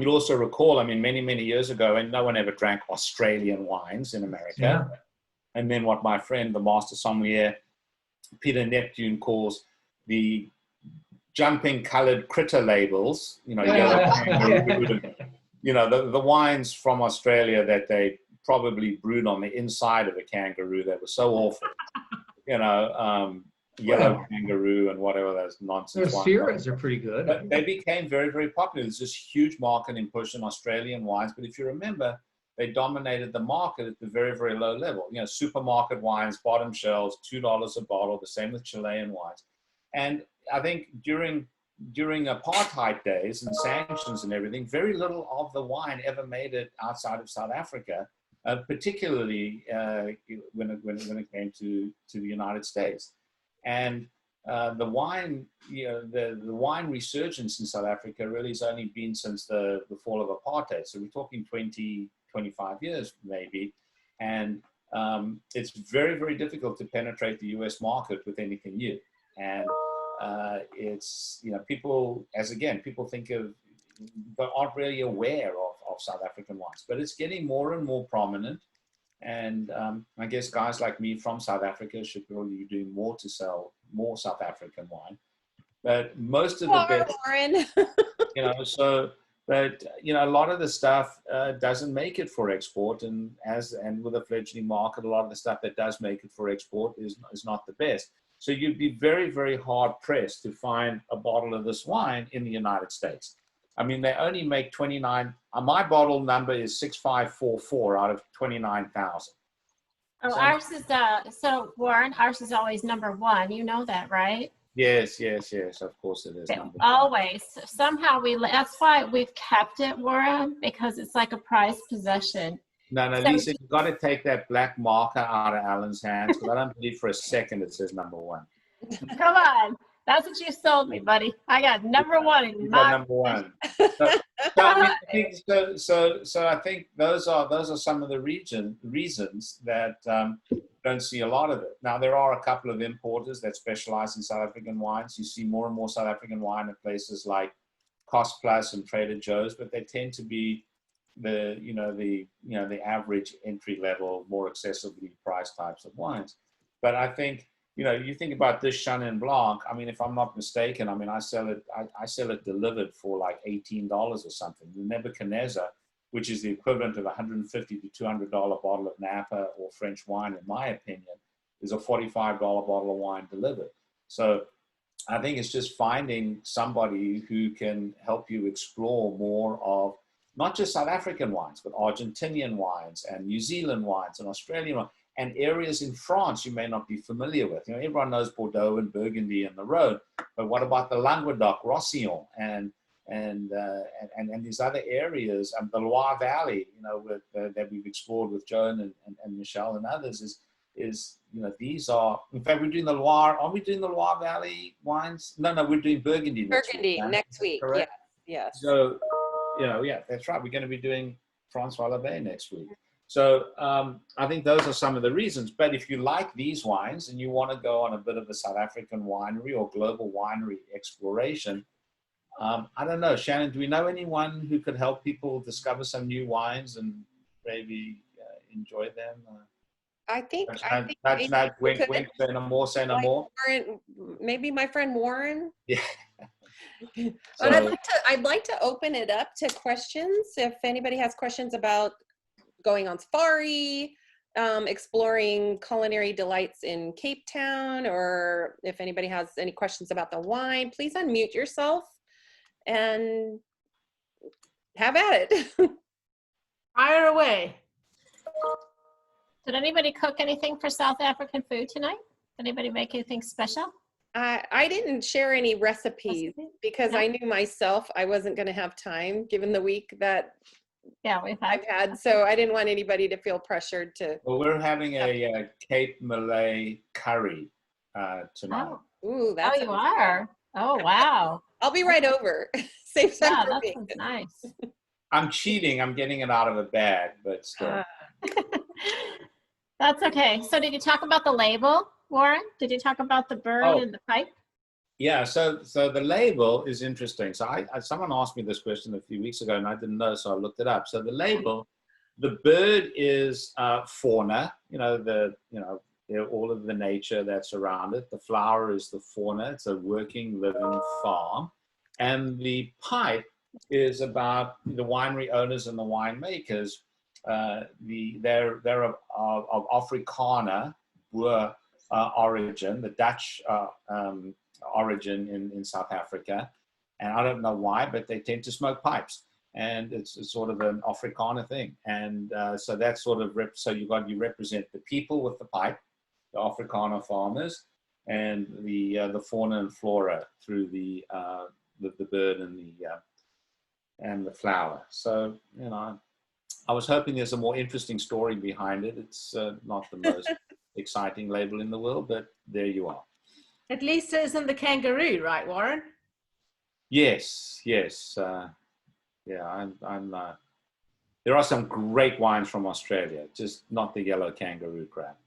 also recall, I mean, many, many years ago, and no one ever drank Australian wines in America. Yeah. And then what my friend, the master sommelier, Peter Neptune, calls the jumping colored critter labels, yellow kangaroo, the wines from Australia that they probably brewed on the inside of a kangaroo that was so awful, yellow kangaroo and whatever those nonsense. Those Syrahs are pretty good. But they became very, very popular. There's this huge marketing push in Australian wines, but if you remember, they dominated the market at the very, very low level. Supermarket wines, bottom shelves, $2 a bottle, the same with Chilean wines. And I think during apartheid days and sanctions and everything, very little of the wine ever made it outside of South Africa, particularly when it came to the United States. And the wine, the wine resurgence in South Africa really has only been since the fall of apartheid. So we're talking 20, 25 years maybe. And it's very, very difficult to penetrate the US market with anything new. And it's, people think of, but aren't really aware of South African wines. But it's getting more and more prominent. And I guess guys like me from South Africa should probably be doing more to sell more South African wine. But most of the best, Lauren. But a lot of the stuff doesn't make it for export, and with a fledgling market, a lot of the stuff that does make it for export is not the best. So you'd be very, very hard pressed to find a bottle of this wine in the United States. I mean, they only make 29. My bottle number is 6544 out of 29,000. Oh, ours is so Warren, ours is always number one. You know that, right? Yes. Of course it is. Always. Somehow that's why we've kept it, Warren, because it's like a prized possession. No, Lisa, you've got to take that black marker out of Alan's hands, because I don't believe for a second it says number one. Come on. That's what you sold me, buddy. I got number one in my number one. I think those are some of the reasons that don't see a lot of it. Now, there are a couple of importers that specialize in South African wines. You see more and more South African wine at places like Cost Plus and Trader Joe's, but they tend to be the average entry level, more accessibly priced types of wines. But I think, you think about this Chenin Blanc. I mean, if I'm not mistaken, I mean, I sell it delivered for like $18 or something. The Nebuchadnezzar, which is the equivalent of $150 to $200 bottle of Napa or French wine, in my opinion, is a $45 bottle of wine delivered. So I think it's just finding somebody who can help you explore more of not just South African wines, but Argentinian wines and New Zealand wines and Australian wines, and areas in France you may not be familiar with. Everyone knows Bordeaux and Burgundy and the Rhone, but what about the Languedoc, Roussillon, and these other areas, the Loire Valley, that we've explored with Joan and Michelle and others, is, you know, these are, in fact, we're doing the Loire. Are we doing the Loire Valley wines? No, we're doing Burgundy next Burgundy week. next week. Yes. Correct? Yes. So, you know, yeah, that's right. We're going to be doing Francois Labay next week. So I think those are some of the reasons. But if you like these wines and you want to go on a bit of a South African winery or global winery exploration, I don't know, Shannon, do we know anyone who could help people discover some new wines and maybe enjoy them? I think Nudge, nudge, wink, wink, say no more, say no more. Warren, maybe my friend Warren. Yeah. But I'd like to open it up to questions. If anybody has questions about going on safari, exploring culinary delights in Cape Town, or if anybody has any questions about the wine, please unmute yourself and have at it. Fire away. Did anybody cook anything for South African food tonight? Anybody make anything special? I didn't share any recipes because No? I knew myself I wasn't going to have time given the week that Yeah, I've had. So I didn't want anybody to feel pressured to. Well, we're having a Cape Malay curry tonight. Oh, Ooh, oh, that's. you are. Oh, wow. I'll be right over. Save time Yeah, for that me. sounds nice. I'm cheating. I'm getting it out of a bag, but still. That's okay. So did you talk about the label, Warren? Did you talk about the bird Oh. and the pipe? Yeah, so the label is interesting. So someone asked me this question a few weeks ago, and I didn't know, so I looked it up. So the label, the bird is fauna. All of the nature that's around it. The flower is the fauna. It's a working, living farm, and the pipe is about the winery owners and the winemakers. They're of Afrikaner Boer origin, the Dutch origin in South Africa, and I don't know why, but they tend to smoke pipes, and it's sort of an Afrikaner thing, and so that's sort of you represent the people with the pipe, the Afrikaner farmers, and the fauna and flora through the bird and the flower. So I was hoping there's a more interesting story behind it. It's not the most exciting label in the world, but there you are. At least it isn't the kangaroo, right, Warren? Yes. There are some great wines from Australia, just not the yellow kangaroo crap.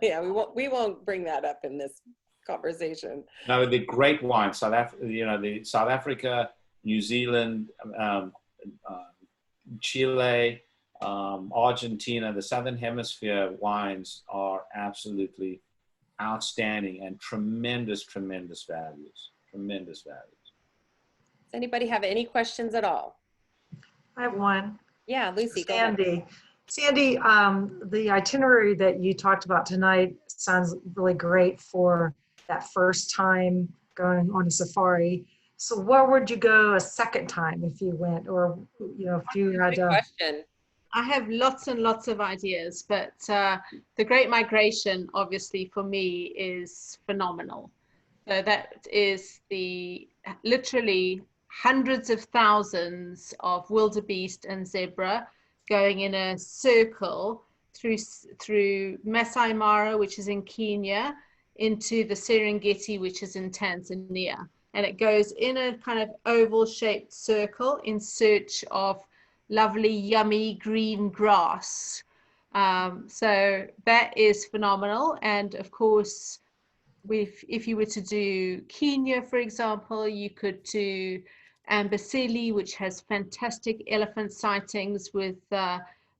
Yeah, we won't bring that up in this conversation. No, the great wines, the South Africa, New Zealand, Chile, Argentina, the Southern Hemisphere wines are absolutely outstanding and tremendous values. Tremendous values. Does anybody have any questions at all? I have one. Yeah, Lucy, go ahead. Sandy, the itinerary that you talked about tonight sounds really great for that first time going on a safari. So where would you go a second time if you went, or if you had Good question. I have lots and lots of ideas, but the Great Migration, obviously, for me is phenomenal. So that is literally hundreds of thousands of wildebeest and zebra going in a circle through Masai Mara, which is in Kenya, into the Serengeti, which is in Tanzania. And it goes in a kind of oval-shaped circle in search of lovely, yummy green grass. So that is phenomenal. And of course, if you were to do Kenya, for example, you could do Amboseli, which has fantastic elephant sightings with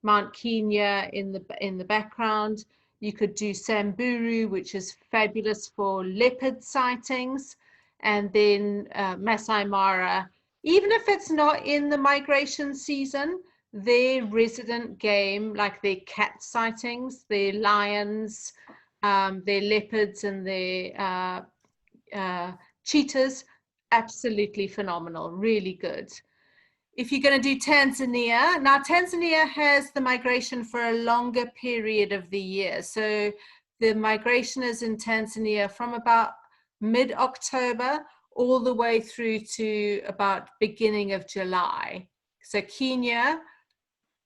Mount Kenya in the background. You could do Samburu, which is fabulous for leopard sightings. And then Masai Mara, even if it's not in the migration season, their resident game, like their cat sightings, their lions, their leopards and their cheetahs, absolutely phenomenal, really good. If you're going to do Tanzania, now Tanzania has the migration for a longer period of the year. So the migration is in Tanzania from about mid-October all the way through to about beginning of July. So Kenya,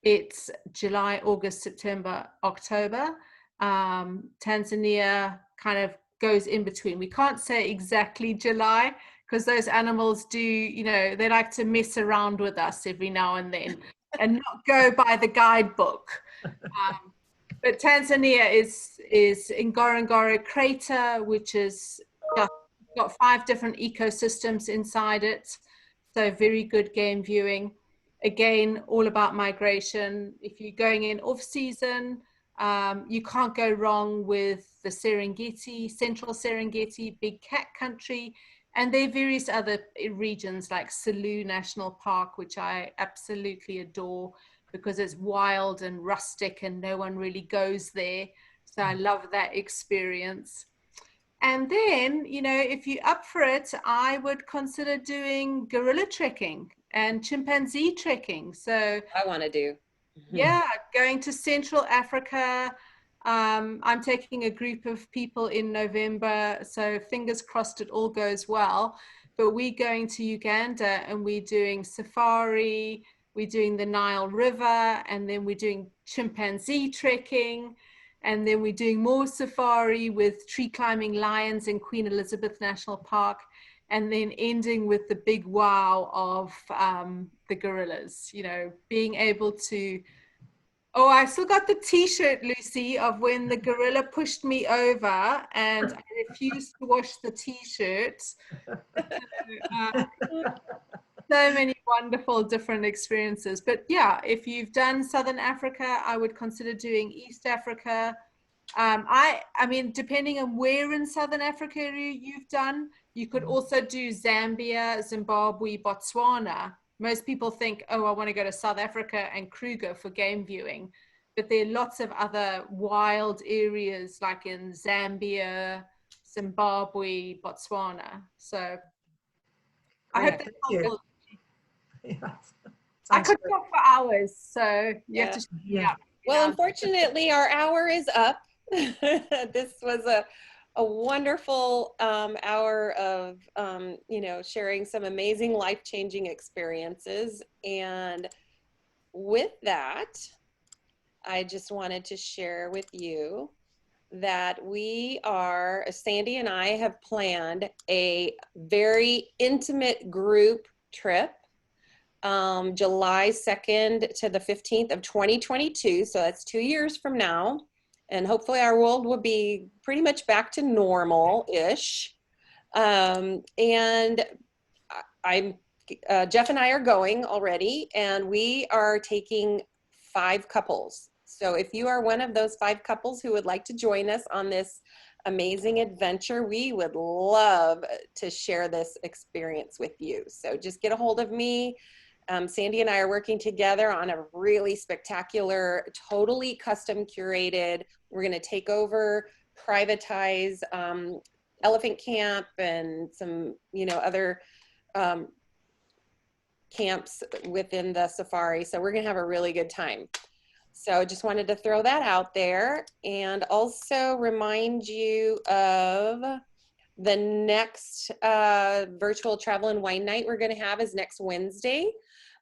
it's July, August, September, October. Tanzania kind of goes in between. We can't say exactly July because those animals do, you know, they like to mess around with us every now and then and not go by the guidebook. But Tanzania is Ngorongoro Crater, which is got 5 different ecosystems inside it. So very good game viewing. Again, all about migration. If you're going in off season, you can't go wrong with the Serengeti, central Serengeti, big cat country. And there are various other regions like Selous National Park, which I absolutely adore because it's wild and rustic and no one really goes there. So I love that experience. And then, you know, if you're up for it, I would consider doing gorilla trekking and chimpanzee trekking. So I want to do. yeah, going to Central Africa. I'm taking a group of people in November, so fingers crossed it all goes well. But we're going to Uganda and we're doing safari, we're doing the Nile River, and then we're doing chimpanzee trekking, and then we're doing more safari with tree climbing lions in Queen Elizabeth National Park, and then ending with the big wow of the gorillas, you know, being able to, oh, I still got the t-shirt, Lucy, of when the gorilla pushed me over and I refused to wash the t-shirt. So many wonderful different experiences. But yeah, if you've done Southern Africa, I would consider doing East Africa. I mean, depending on where in Southern Africa you've done, you could also do Zambia, Zimbabwe, Botswana. Most people think, oh, I want to go to South Africa and Kruger for game viewing. But there are lots of other wild areas like in Zambia, Zimbabwe, Botswana. So I hope that's helpful. Yeah. I Sounds could great. talk for hours, so you have to. Yeah. Well, unfortunately, our hour is up. This was a wonderful hour of, you know, sharing some amazing life-changing experiences. And with that, I just wanted to share with you that Sandy and I have planned a very intimate group trip July 2nd to the 15th of 2022. So that's 2 years from now. And hopefully our world will be pretty much back to normal-ish. And Jeff and I are going already, and we are taking 5 couples. So if you are one of those 5 couples who would like to join us on this amazing adventure, we would love to share this experience with you. So just get a hold of me. Sandy and I are working together on a really spectacular, totally custom curated, we're going to take over, privatize elephant camp and some, you know, other camps within the safari. So we're going to have a really good time. So just wanted to throw that out there and also remind you of the next virtual travel and wine night we're going to have is next Wednesday.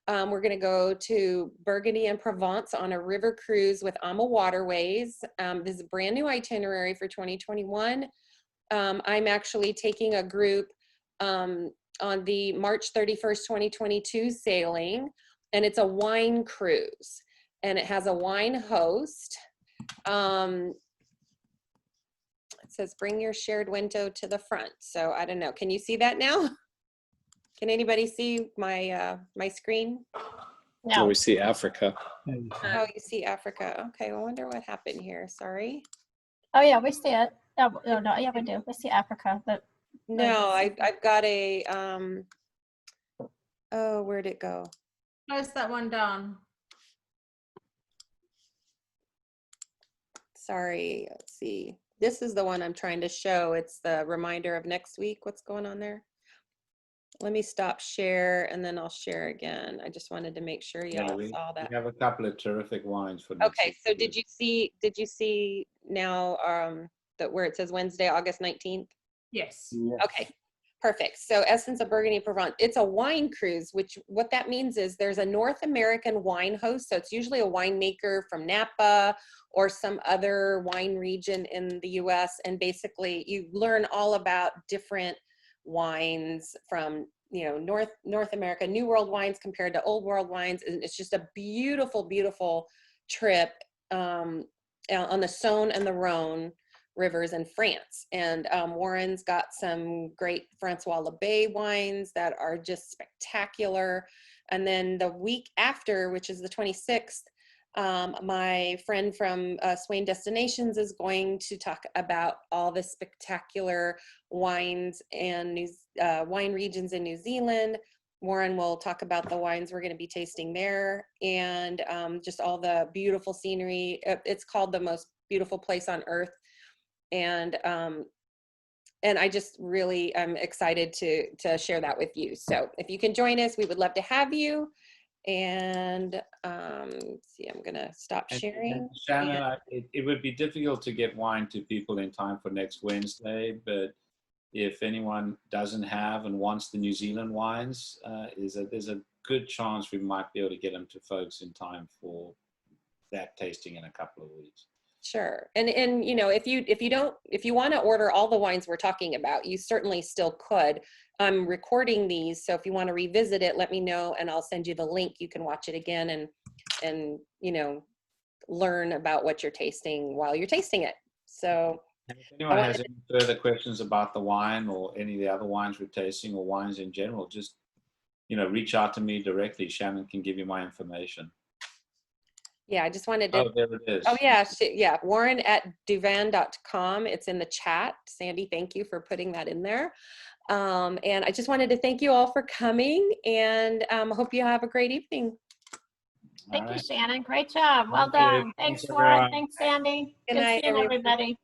We're going to go to Burgundy and Provence on a river cruise with AMA Waterways. This is a brand new itinerary for 2021. I'm actually taking a group on the March 31st, 2022 sailing, and it's a wine cruise, and it has a wine host. It says bring your shared window to the front. So I don't know, can you see that now? Can anybody see my my screen? No, we see Africa. Oh, you see Africa. Okay, I wonder what happened here. Sorry. Oh yeah, we see it. Oh, no, yeah, we do. We see Africa, but No, I've got a oh, where'd it go? Close that one down. Sorry, let's see. This is the one I'm trying to show. It's the reminder of next week. What's going on there? Let me stop share and then I'll share again. I just wanted to make sure y'all saw that. We have a couple of terrific wines for Okay, so did you see now that where it says Wednesday, August 19th? Yes. Okay. Perfect. So Essence of Burgundy Provence, it's a wine cruise, which what that means is there's a North American wine host. So it's usually a winemaker from Napa or some other wine region in the US. And basically you learn all about different wines from, you know, North America, New World wines compared to Old World wines. And it's just a beautiful, beautiful trip on the Saône and the Rhone rivers in France. And Warren's got some great Francois Lebay wines that are just spectacular. And then the week after, which is the 26th, my friend from Swain Destinations is going to talk about all the spectacular wines and wine regions in New Zealand. Warren will talk about the wines we're going to be tasting there, and just all the beautiful scenery. It's called The Most Beautiful Place on Earth. And I just really am excited to share that with you. So if you can join us, we would love to have you. And see, I'm gonna stop sharing. And Shannon, it would be difficult to get wine to people in time for next Wednesday, but if anyone doesn't have and wants the New Zealand wines, there's a good chance we might be able to get them to folks in time for that tasting in a couple of weeks. Sure. And you know, if you want to order all the wines we're talking about, you certainly still could. I'm recording these, so if you want to revisit it, let me know and I'll send you the link. You can watch it again and you know, learn about what you're tasting while you're tasting it. So if anyone has any further questions about the wine or any of the other wines we're tasting or wines in general, just, you know, reach out to me directly. Shannon can give you my information. Yeah, I just wanted to. Oh, there it is. Oh, yeah. Yeah. Warren at duvan.com. It's in the chat. Sandy, thank you for putting that in there. And I just wanted to thank you all for coming, and hope you have a great evening. Thank you, Shannon. Great job. Well done. Thanks, Warren. Thanks, Sandy. Good Good night, seeing everybody. everybody.